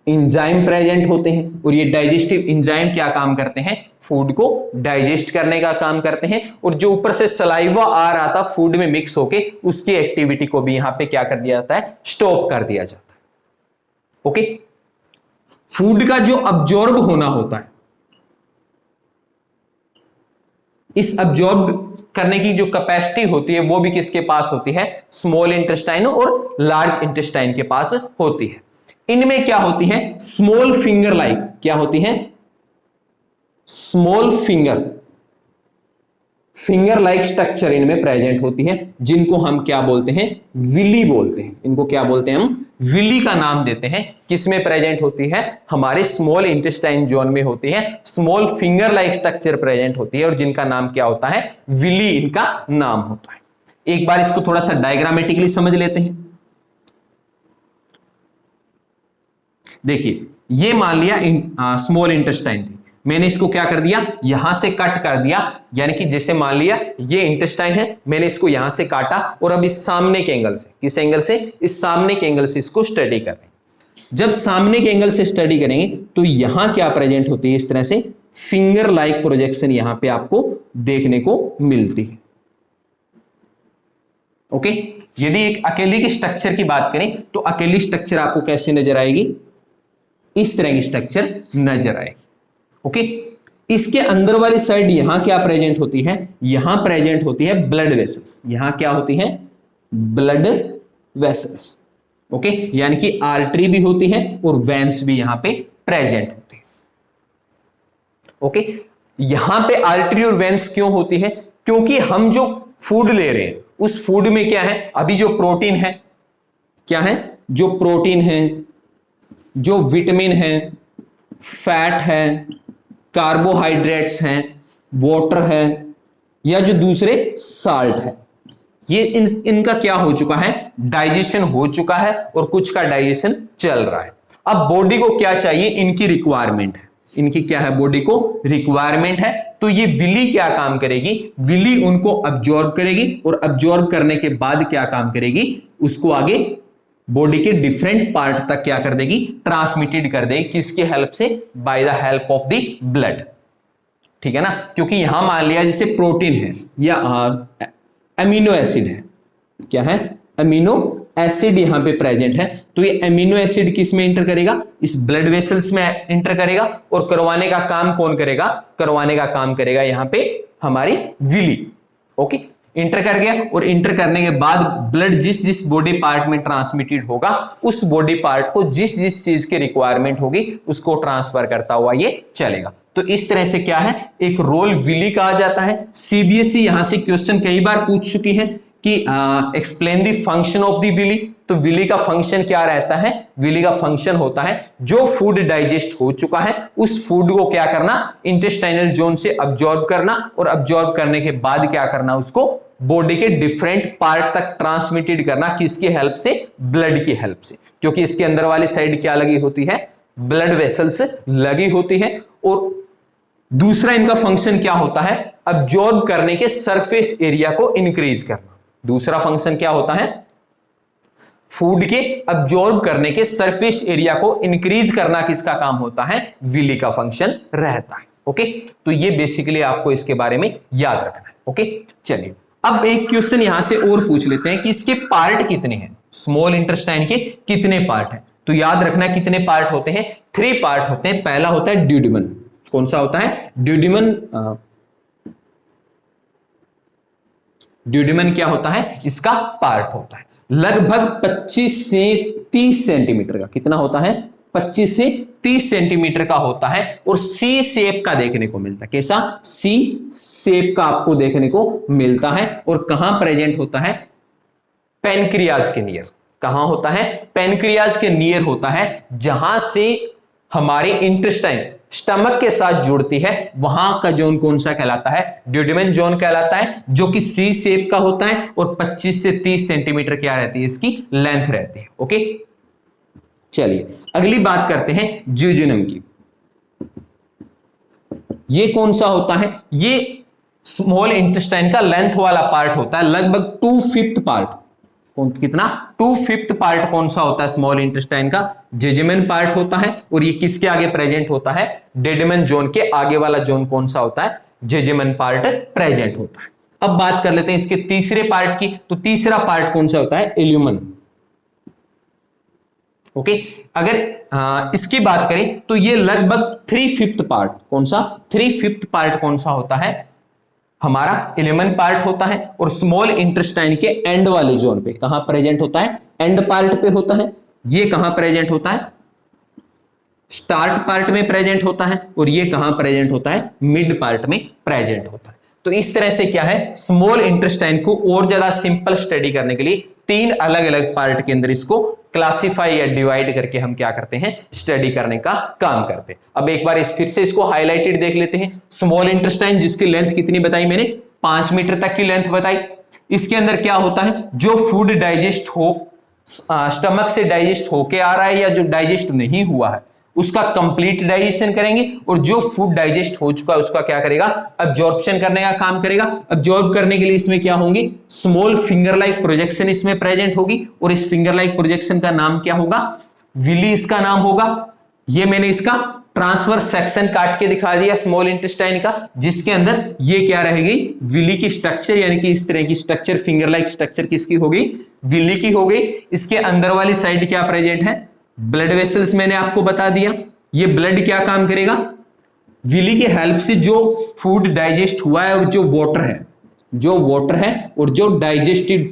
एंजाइम प्रेजेंट होते हैं, और ये डाइजेस्टिव एंजाइम क्या काम करते हैं, फूड को डाइजेस्ट करने का काम करते हैं। और जो ऊपर से सलाइवा आ रहा था फूड में मिक्स होके, उसकी एक्टिविटी को भी यहां पे क्या कर दिया जाता है, स्टॉप कर दिया जाता है। ओके, फूड का जो अब्जॉर्ब होना होता है, इस अब्जॉर्ब करने की जो कैपेसिटी होती है वो भी किसके पास होती है, स्मॉल इंटेस्टाइन और लार्ज इंटेस्टाइन के पास होती है। इनमें क्या होती है, स्मॉल फिंगर लाइक, क्या होती है, स्मॉल फिंगर लाइक स्ट्रक्चर इनमें प्रेजेंट होती है, जिनको हम क्या बोलते हैं, विली बोलते हैं। इनको क्या बोलते हैं, हम विली का नाम देते हैं। किसमें प्रेजेंट होती है, हमारे स्मॉल इंटेस्टाइन जोन में होती है, small finger like structure present होती है, और जिनका नाम क्या होता है, विली इनका नाम होता है। एक बार इसको थोड़ा सा डायग्रामेटिकली समझ लेते हैं। देखिए, ये मान लिया स्मॉल इंटेस्टाइन थी, मैंने इसको क्या कर दिया, यहां से कट कर दिया, यानी कि जैसे मान लिया ये इंटेस्टाइन है, मैंने इसको यहां से काटा, और अब इस सामने के एंगल से, किस एंगल से, इस सामने के एंगल से इसको स्टडी कर रहे हैं। जब सामने के एंगल से स्टडी करेंगे तो यहां क्या प्रेजेंट होती है, इस तरह से फिंगर लाइक प्रोजेक्शन यहां पे आपको देखने को मिलती है। ओके, यदि एक अकेली की स्ट्रक्चर की बात करें तो अकेली स्ट्रक्चर आपको कैसे नजर आएगी, इस तरह की स्ट्रक्चर नजर आएगी। ओके, इसके अंदर वाली साइड यहां क्या प्रेजेंट होती है, यहां प्रेजेंट होती है ब्लड वेसल्स। यहां क्या होती है, ब्लड वेसल्स। ओके, यानी कि आर्टरी भी होती है और वेन्स भी यहां पे प्रेजेंट होती है। ओके, यहां पे आर्टरी और वेन्स क्यों होती है, क्योंकि हम जो फूड ले रहे हैं उस फूड में क्या है, अभी जो प्रोटीन है, क्या है, जो प्रोटीन है, जो विटामिन है, फैट है, कार्बोहाइड्रेट्स हैं, वाटर है, या जो दूसरे साल्ट है, ये इनका क्या हो चुका है, डाइजेशन हो चुका है, और कुछ का डाइजेशन चल रहा है। अब बॉडी को क्या चाहिए, इनकी रिक्वायरमेंट है, इनकी क्या है, बॉडी को रिक्वायरमेंट है। तो ये विली क्या काम करेगी, विली उनको अब्जॉर्ब करेगी, और अब्जॉर्ब करने के बाद क्या काम करेगी, उसको आगे बॉडी के डिफरेंट पार्ट तक क्या कर देगी, ट्रांसमिटेड कर देगी। किसके हेल्प से, by the help of the blood. ठीक है ना, क्योंकि यहां मान लिया जैसे प्रोटीन है या अमीनो एसिड है, क्या है, अमीनो एसिड यहां पे प्रेजेंट है, तो ये अमीनो एसिड किस में इंटर करेगा, इस ब्लड वेसल्स में इंटर करेगा, और करवाने का काम कौन करेगा, करवाने का काम करेगा यहां पे हमारी विली। ओके, इंटर कर गया, और इंटर करने के बाद ब्लड जिस जिस बॉडी पार्ट में ट्रांसमिटेड होगा, उस बॉडी पार्ट को जिस जिस चीज की रिक्वायरमेंट होगी उसको ट्रांसफर करता हुआ ये चलेगा। तो इस तरह से क्या है, एक रोल विली का आ जाता है। सीबीएसई यहां से क्वेश्चन कई बार पूछ चुकी है कि explain the function of the villi. तो विली का फंक्शन क्या रहता है, विली का फंक्शन होता है जो फूड डाइजेस्ट हो चुका है उस फूड को क्या करना, इंटेस्टाइनल जोन से अब्जॉर्ब करना, और अब्जॉर्ब करने के बाद क्या करना, उसको बॉडी के डिफरेंट पार्ट तक ट्रांसमिटेड करना। किसकी हेल्प से, ब्लड की हेल्प से, क्योंकि इसके अंदर वाली साइड क्या लगी होती है, ब्लड वेसल्स लगी होती है। और दूसरा इनका फंक्शन क्या होता है, अब्जॉर्ब करने के सरफेस एरिया को इंक्रीज करना। दूसरा फंक्शन क्या होता है, फूड के अब्जॉर्ब करने के सरफेस एरिया को इंक्रीज करना किसका काम होता है, विली का फंक्शन रहता है। ओके, तो ये बेसिकली आपको इसके बारे में याद रखना है। ओके, चलिए अब एक क्वेश्चन यहां से और पूछ लेते हैं कि इसके पार्ट कितने हैं, स्मॉल इंटेस्टाइन के कितने पार्ट हैं। तो याद रखना कितने पार्ट होते हैं, 3 पार्ट होते हैं। पहला होता है ड्यूडेमन, कौन सा होता है, ड्यूडेमन। ड्यूडेमन क्या होता है, इसका पार्ट होता है लगभग 25 से 30 सेंटीमीटर का। कितना होता है, 25 से 30 सेंटीमीटर का होता है, और सी शेप का देखने को मिलता है। कैसा, सी शेप का आपको देखने को मिलता है। और कहां प्रेजेंट होता है, पैनक्रियाज के नियर। कहां होता है, पैनक्रियाज के नियर होता है, जहां से हमारे इंटेस्टाइन स्टमक के साथ जुड़ती है, वहां का जोन कौन सा कहलाता है? ड्यूडेमन जोन कहलाता है, जो कि सी शेप का होता है और 25 से 30 सेंटीमीटर क्या रहती है इसकी लेंथ रहती है। ओके, चलिए अगली बात करते हैं ज्यूजुनम की। ये कौन सा होता है? ये स्मॉल इंटेस्टाइन का लेंथ वाला पार्ट होता है, लगभग 2/5 पार्ट। कितना? 2/5 पार्ट कौन सा होता है स्मॉल इंटेस्टाइन का? जेजुमेन पार्ट होता है। और ये किसके आगे प्रेजेंट होता है? डेडमन जोन के आगे वाला जोन कौन सा होता है? जेजुमेन पार्ट प्रेजेंट होता है। अब बात कर लेते हैं इसके तीसरे पार्ट की। तो तीसरा पार्ट कौन सा होता है? इल्यूमन। ओके, अगर इसकी बात करें तो ये लगभग 3/5 पार्ट, कौन सा? 3/5 पार्ट कौन सा होता है? हमारा इल्यूमन पार्ट होता है। और स्मॉल इंटेस्टाइन के एंड वाले जोन पे कहां प्रेजेंट होता है? एंड पार्ट पे होता है। ये कहां प्रेजेंट होता है? स्टार्ट पार्ट में प्रेजेंट होता है। और ये कहां प्रेजेंट होता है? मिड पार्ट में प्रेजेंट होता है। तो इस तरह से क्या है, स्मॉल इंटेस्टाइन को और ज्यादा सिंपल स्टडी करने के लिए 3 अलग अलग पार्ट के अंदर इसको क्लासिफाई या डिवाइड करके हम क्या करते हैं? स्टडी करने का काम करते हैं। अब एक बार फिर से इसको हाईलाइटेड देख लेते हैं। स्मॉल इंटेस्टाइन जिसकी लेंथ कितनी बताई मैंने? 5 मीटर तक की लेंथ बताई। इसके अंदर क्या होता है? जो फूड डाइजेस्ट हो, स्टमक से डाइजेस्ट होके आ रहा है या जो डाइजेस्ट नहीं हुआ है, उसका कंप्लीट डाइजेशन करेंगे। और जो फूड डाइजेस्ट हो चुका है उसका क्या करेगा? अब्जॉर्प्शन करने का काम करेगा। अब्जॉर्ब करने के लिए इसमें क्या होंगे? स्मॉल फिंगर लाइक प्रोजेक्शन इसमें प्रेजेंट होगी। और इस फिंगर लाइक प्रोजेक्शन का नाम क्या होगा? विली इसका नाम होगा। ये मैंने इसका ट्रांसवर्स सेक्शन काट के दिखा दिया स्मॉल इंटेस्टाइन का, जिसके अंदर ये क्या रहेगी? विली की स्ट्रक्चर, यानी कि इस तरह की स्ट्रक्चर, फिंगर लाइक स्ट्रक्चर किसकी होगी? विली की हो गई। इसके अंदर वाली साइड क्या प्रेजेंट है? ब्लड वेसल्स मैंने आपको बता दिया। ये ब्लड क्या काम करेगा? विली की हेल्प से जो फूड डाइजेस्ट हुआ है और जो वाटर है और जो डाइजेस्टेड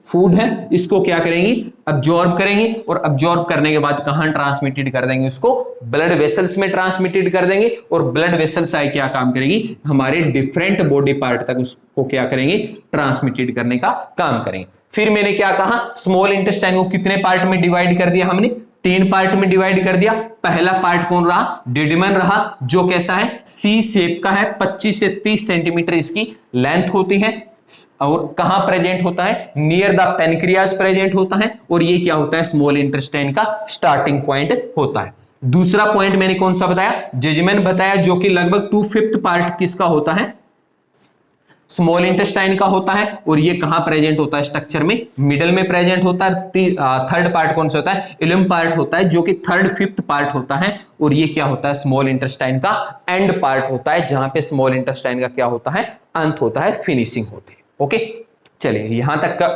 फूड है, इसको क्या करेंगे? अब्जॉर्ब करेंगे। और अब्जॉर्ब करने के बाद कहां ट्रांसमिटेड कर देंगे? उसको ब्लड वेसल्स में ट्रांसमिटेड कर देंगे। और ब्लड वेसल्स आई क्या काम करेगी? हमारे डिफरेंट बॉडी पार्ट तक उसको क्या करेंगे? ट्रांसमिटेड करने का काम करेंगे। फिर मैंने क्या कहा? स्मॉल इंटेस्टाइन को कितने पार्ट में डिवाइड कर दिया हमने? 3 पार्ट में डिवाइड कर दिया। पहला पार्ट कौन रहा? डेडमन रहा, जो कैसा है? सी शेप का है। 25 से 30 सेंटीमीटर इसकी लेंथ होती है। और कहां प्रेजेंट होता है? नियर द पेनक्रियाज प्रेजेंट होता है। और ये क्या होता है? स्मॉल इंटेस्टाइन का स्टार्टिंग पॉइंट होता है। दूसरा पॉइंट मैंने कौन सा बताया? जेजुमेन बताया, जो कि लगभग 2/5 पार्ट किसका होता है? स्मॉल इंटेस्टाइन का होता है। और ये कहां प्रेजेंट होता है? स्ट्रक्चर में मिडल में प्रेजेंट होता है। थर्ड पार्ट कौन सा होता है? इल्यूम पार्ट होता है, जो कि 3rd-5th पार्ट होता है। और ये क्या होता है? स्मॉल इंटेस्टाइन का एंड पार्ट होता है, जहां पे स्मॉल इंटेस्टाइन का क्या होता है? अंत होता है, फिनिशिंग होती है। ओके, चलिए यहां तक का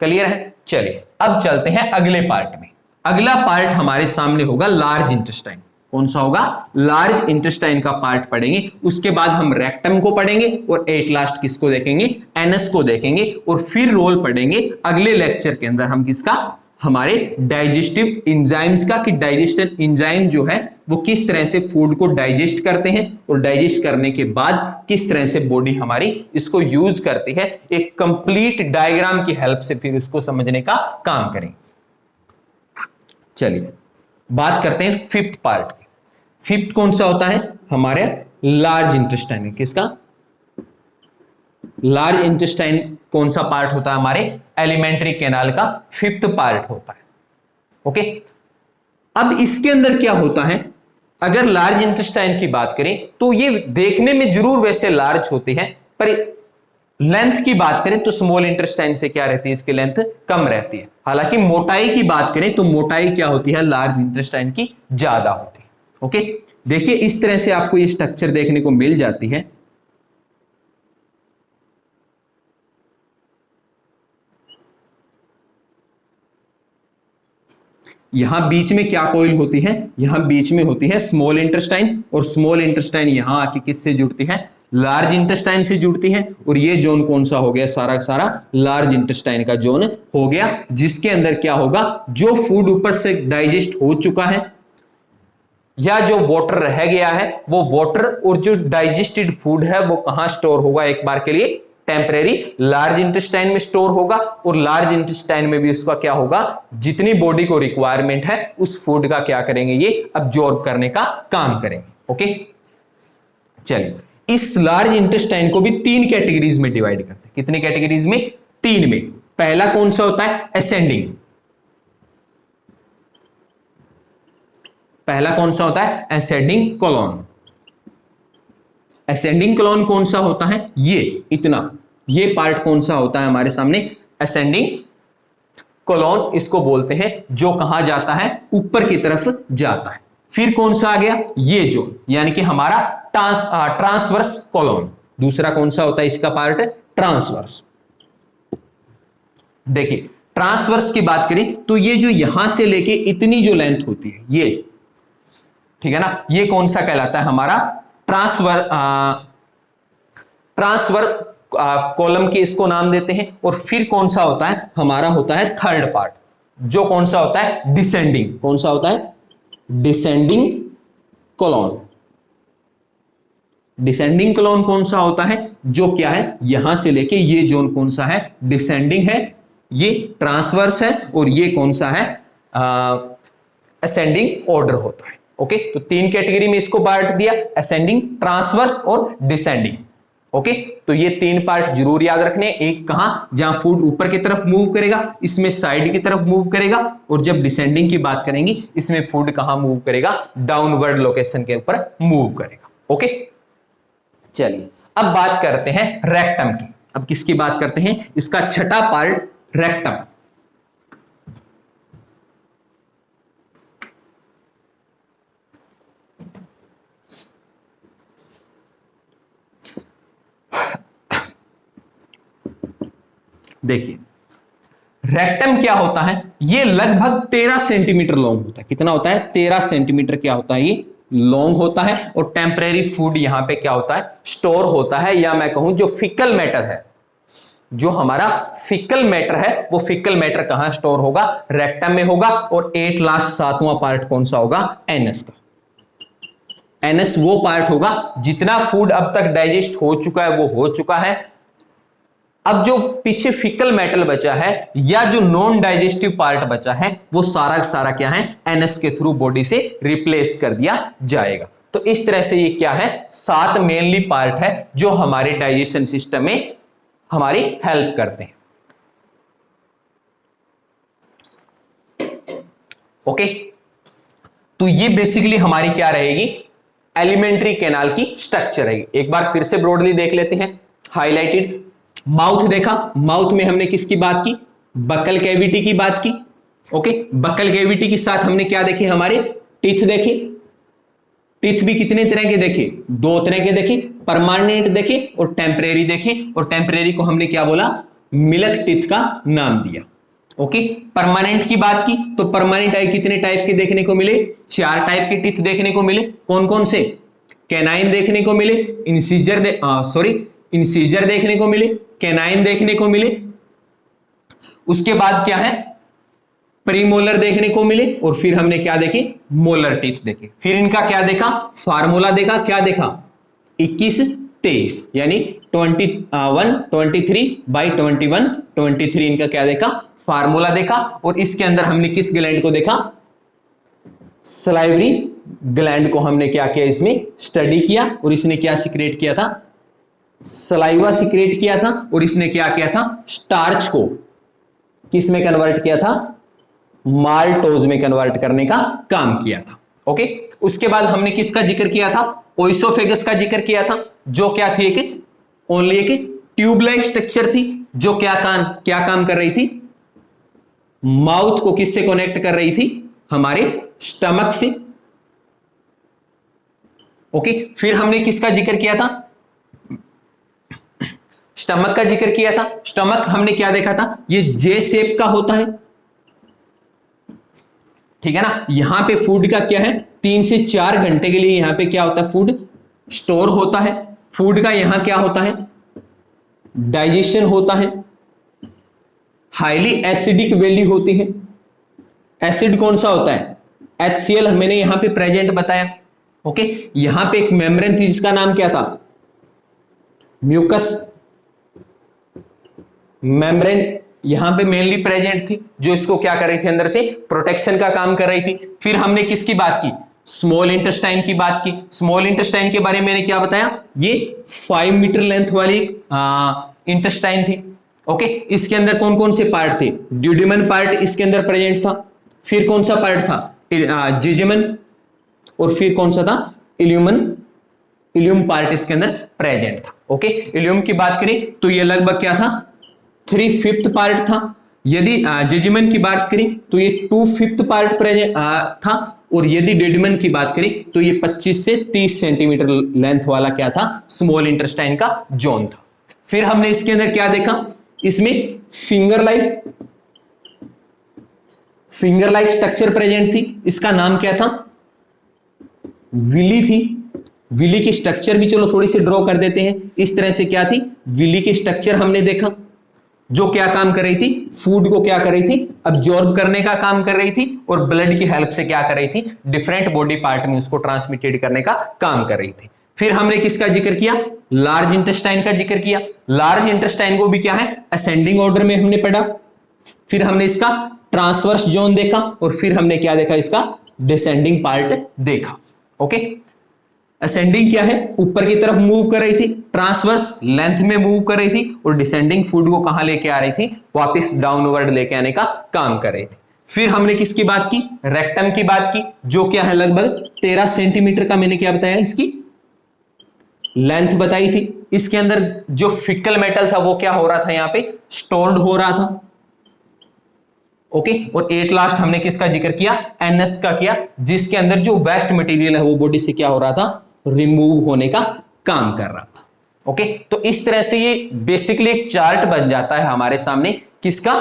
क्लियर है। चलिए अब चलते हैं अगले पार्ट में। अगला पार्ट हमारे सामने होगा लार्ज इंटेस्टाइन। कौन सा होगा? लार्ज इंटेस्टाइन का पार्ट पढ़ेंगे। उसके बाद हम रेक्टम को पढ़ेंगे और एट लास्ट किसको देखेंगे? एनस को देखेंगे। और फिर रोल पढ़ेंगे अगले लेक्चर के अंदर हम किसका? हमारे डाइजेस्टिव एंजाइम्स का, कि डाइजेशन एंजाइम जो है वो किस तरह से फूड को डाइजेस्ट करते हैं और डाइजेस्ट करने के बाद किस तरह से बॉडी हमारी इसको यूज करती है। एक कंप्लीट डायग्राम की हेल्प से फिर उसको समझने का काम करेंगे। चलिए बात करते हैं 5th पार्ट की। 5th कौन सा होता है? हमारे लार्ज इंटेस्टाइन। किसका? लार्ज इंटेस्टाइन कौन सा पार्ट होता है? हमारे एलिमेंट्री कैनाल का 5th पार्ट होता है। ओके, अब इसके अंदर क्या होता है? अगर लार्ज इंटेस्टाइन की बात करें तो ये देखने में जरूर वैसे लार्ज होती है, पर लेंथ की बात करें तो स्मॉल इंटेस्टाइन से क्या रहती है? इसकी लेंथ कम रहती है। हालांकि मोटाई की बात करें तो मोटाई क्या होती है? लार्ज इंटेस्टाइन की ज्यादा होती है। ओके, देखिए इस तरह से आपको ये स्ट्रक्चर देखने को मिल जाती है। यहां बीच में क्या कॉइल होती है? यहां बीच में होती है स्मॉल इंटेस्टाइन। और स्मॉल इंटेस्टाइन यहां आके किससे जुड़ती है? लार्ज इंटेस्टाइन से जुड़ती है। और ये जोन कौन सा हो गया? सारा का सारा लार्ज इंटेस्टाइन का जोन हो गया, जिसके अंदर क्या होगा? जो फूड ऊपर से डाइजेस्ट हो चुका है या जो वाटर रह गया है, वो वाटर और जो डाइजेस्टेड फूड है वो कहां स्टोर होगा? एक बार के लिए टेम्परेरी लार्ज इंटेस्टाइन में स्टोर होगा और लार्ज इंटेस्टाइन में भी उसका क्या होगा, जितनी बॉडी को रिक्वायरमेंट है उस फूड का क्या करेंगे, ये अब्जॉर्ब करने का काम करेंगे। ओके, चलिए इस लार्ज इंटेस्टाइन को भी 3 कैटेगरीज में डिवाइड करते हैं। कितनी कैटेगरीज में? 3 में। पहला कौन सा होता है? असेंडिंग। पहला कौन सा होता है? Ascending colon. असेंडिंग कोलोन कौन सा होता है? ये इतना, ये पार्ट कौन सा होता है हमारे सामने? असेंडिंग कोलोन इसको बोलते हैं, जो कहां जाता है? ऊपर की तरफ जाता है। फिर कौन सा आ गया? ये जोन, यानी कि हमारा ट्रांसवर्स कोलोन। दूसरा कौन सा होता है इसका पार्ट? ट्रांसवर्स। देखिए ट्रांसवर्स की बात करें तो ये जो यहां से लेके इतनी जो लेंथ होती है ये, ठीक है ना, ये कौन सा कहलाता है? हमारा ट्रांसवर कॉलम की इसको नाम देते हैं। और फिर कौन सा होता है? हमारा होता है थर्ड पार्ट, जो कौन सा होता है? डिसेंडिंग। कौन सा होता है? Descending colon. डिसेंडिंग कोलोन कौन सा होता है? जो क्या है, यहां से लेके ये जोन कौन सा है? डिसेंडिंग है। ये ट्रांसवर्स है और ये कौन सा है? असेंडिंग ऑर्डर होता है। ओके, तो 3 कैटेगरी में इसको बांट दिया, असेंडिंग, ट्रांसवर्स और डिसेंडिंग। ओके, तो ये 3 पार्ट जरूर याद रखने। एक कहां? जहां फूड ऊपर की तरफ मूव करेगा, इसमें साइड की तरफ मूव करेगा। और जब डिसेंडिंग की बात करेंगे, इसमें फूड कहां मूव करेगा? डाउनवर्ड लोकेशन के ऊपर मूव करेगा। ओके, चलिए अब बात करते हैं रेक्टम की। अब किसकी बात करते हैं? इसका छठा पार्ट रेक्टम। देखिए रेक्टम क्या होता है? ये लगभग 13 सेंटीमीटर लॉन्ग होता है। कितना होता है? 13 सेंटीमीटर क्या होता है? ये लॉन्ग होता है। और टेम्परेरी फूड यहां पे क्या होता है? स्टोर होता है, या मैं कहूं जो फिकल मैटर है, जो हमारा फिकल मैटर है, वो फिकल मैटर कहां स्टोर होगा? रेक्टम में होगा। और 8 लास्ट 7वां पार्ट कौन सा होगा? एनस का। एनस वो पार्ट होगा जितना फूड अब तक डाइजेस्ट हो चुका है वो हो चुका है। अब जो पीछे फिकल मेटल बचा है या जो नॉन डाइजेस्टिव पार्ट बचा है, वो सारा सारा क्या है? एनएस के थ्रू बॉडी से रिप्लेस कर दिया जाएगा। तो इस तरह से ये क्या है? 7 मेनली पार्ट है जो हमारे डाइजेशन सिस्टम में हमारी हेल्प करते हैं। ओके, तो ये बेसिकली हमारी क्या रहेगी? एलिमेंट्री कैनाल की स्ट्रक्चर रहेगी। एक बार फिर से ब्रॉडली देख लेते हैं। हाईलाइटेड माउथ देखा, माउथ में हमने किसकी बात की? बकल कैविटी की बात की। ओके, बकल कैविटी के साथ हमने क्या देखे? हमारे टीथ देखे। टीथ भी कितने तरह के देखे? 2 तरह के देखे, परमानेंट देखे और टेम्परेरी देखे। और टेम्परेरी को हमने क्या बोला? मिल्क टीथ का नाम दिया। ओके, परमानेंट की बात की तो परमानेंट आई कितने टाइप के देखने को मिले? 4 टाइप के टीथ देखने को मिले। कौन कौन से? कैनाइन देखने को मिले, इंसीजर देखने को मिले, कैनाइन देखने को मिले। उसके बाद क्या है? प्रीमोलर देखने को मिले। और फिर हमने क्या देखे? मोलर टीथ देखे। फिर इनका क्या देखा? फार्मूला देखा। क्या देखा? 21 23 यानी 21 23 बाई 21 23 इनका क्या देखा? फार्मूला देखा। और इसके अंदर हमने किस ग्लैंड को देखा? सलाइवरी ग्लैंड को हमने क्या किया? इसमें स्टडी किया। और इसने क्या सिक्रेट किया था? सलाइवा सिक्रेट किया था। और इसने क्या किया था? स्टार्च को किस में कन्वर्ट किया था? माल्टोज में कन्वर्ट करने का काम किया था। ओके, उसके बाद हमने किसका जिक्र किया था? ओइसोफेगस का जिक्र किया था, जो क्या थी? एक ओनली एक ट्यूब लाइक स्ट्रक्चर थी, जो क्या काम कर रही थी? माउथ को किससे कनेक्ट कर रही थी? हमारे स्टमक से। ओके, फिर हमने किसका जिक्र किया था? स्टमक का जिक्र किया था। स्टमक हमने क्या देखा था? ये जे शेप का होता है, ठीक है ना। यहां पे फूड का क्या है? 3 से 4 घंटे के लिए यहां पे क्या होता है? फूड स्टोर होता है। फूड का यहां क्या होता है? डाइजेशन होता है। हाईली एसिडिक वैल्यू होती है। एसिड कौन सा होता है? HCl मैंने यहां पे प्रेजेंट बताया। ओके, यहां पे एक मेम्ब्रेन थी जिसका नाम क्या था? म्यूकस। मेम्ब्रेन यहां पे मेनली प्रेजेंट थी, जो इसको क्या कर रही थी, अंदर से प्रोटेक्शन का काम कर रही थी। फिर हमने किसकी बात की, स्मॉल इंटेस्टाइन की बात की। स्मॉल इंटेस्टाइन के बारे में मैंने क्या बताया, ये 5 मीटर लेंथ वाली इंटेस्टाइन थी। ओके, इसके अंदर कौन कौन से पार्ट थे, ड्यूडेमन पार्ट इसके अंदर प्रेजेंट था, फिर कौन सा पार्ट था, जिजेमन, और फिर कौन सा था, इल्यूम पार्ट इसके अंदर प्रेजेंट था। ओके, इल्यूम की बात करें तो ये लगभग क्या था, 3/5 पार्ट था। यदि जिजेमन की बात करें तो ये 2/5 पार्ट प्रेजेंट था, और यदि ड्यूडेमन की बात करें तो ये 25 से 30 सेंटीमीटर लेंथ वाला क्या था, स्मॉल इंटेस्टाइन का जोन था। फिर हमने इसके अंदर क्या देखा, इसमें फिंगर लाइक स्ट्रक्चर प्रेजेंट थी। इसका नाम क्या था, विली थी। विली की स्ट्रक्चर भी चलो थोड़ी सी ड्रॉ कर देते हैं। इस तरह से क्या थी, विली की स्ट्रक्चर हमने देखा, जो क्या काम कर रही थी, फूड को क्या कर रही थी, अब्जॉर्ब करने का काम कर रही थी, और ब्लड की हेल्प से क्या कर रही थी, डिफरेंट बॉडी पार्ट में उसको ट्रांसमिटेड करने का काम कर रही थी। फिर हमने किसका जिक्र किया, लार्ज इंटेस्टाइन का जिक्र किया। लार्ज इंटेस्टाइन को भी क्या है, असेंडिंग ऑर्डर में हमने पढ़ा। फिर हमने इसका ट्रांसवर्स जोन देखा, और फिर हमने क्या देखा, इसका डिसेंडिंग पार्ट देखा। ओके, असेंडिंग क्या है, ऊपर की तरफ मूव कर रही थी, ट्रांसवर्स लेंथ में मूव कर रही थी, और डिसेंडिंग फूड को कहां लेके आ रही थी, वापस डाउनवर्ड लेके आने का काम कर रही थी। फिर हमने किसकी बात की, रेक्टम की बात की, जो क्या है लगभग 13 सेंटीमीटर का, मैंने क्या बताया, इसकी लेंथ बताई थी। इसके अंदर जो फिकल मेटल था वो क्या हो रहा था, यहां पे स्टोर्ड हो रहा था। ओके, और एट लास्ट हमने किसका जिक्र किया, एनएस का किया, जिसके अंदर जो वेस्ट मटेरियल है वो बॉडी से क्या हो रहा था, रिमूव होने का काम कर रहा था। ओके, तो इस तरह से ये बेसिकली एक चार्ट बन जाता है हमारे सामने, किसका,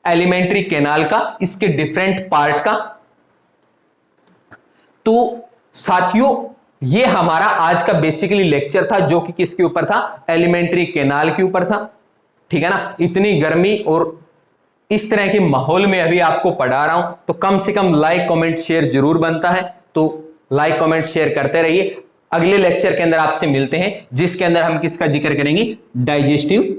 एलिमेंट्री कैनाल का, इसके डिफरेंट पार्ट का। तो साथियों, ये हमारा आज का बेसिकली लेक्चर था, जो कि किसके ऊपर था, एलिमेंट्री कैनाल के ऊपर था। ठीक है ना, इतनी गर्मी और इस तरह के माहौल में अभी आपको पढ़ा रहा हूं, तो कम से कम लाइक कमेंट शेयर जरूर बनता है। तो लाइक कमेंट शेयर करते रहिए। अगले लेक्चर के अंदर आपसे मिलते हैं, जिसके अंदर हम किसका जिक्र करेंगे, डाइजेस्टिव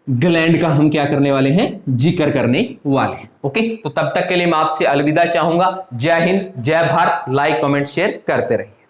ग्लैंड का हम क्या करने वाले हैं, जिक्र करने वाले हैं। ओके, तो तब तक के लिए मैं आपसे अलविदा चाहूंगा। जय हिंद, जय भारत। लाइक कमेंट शेयर करते रहिए।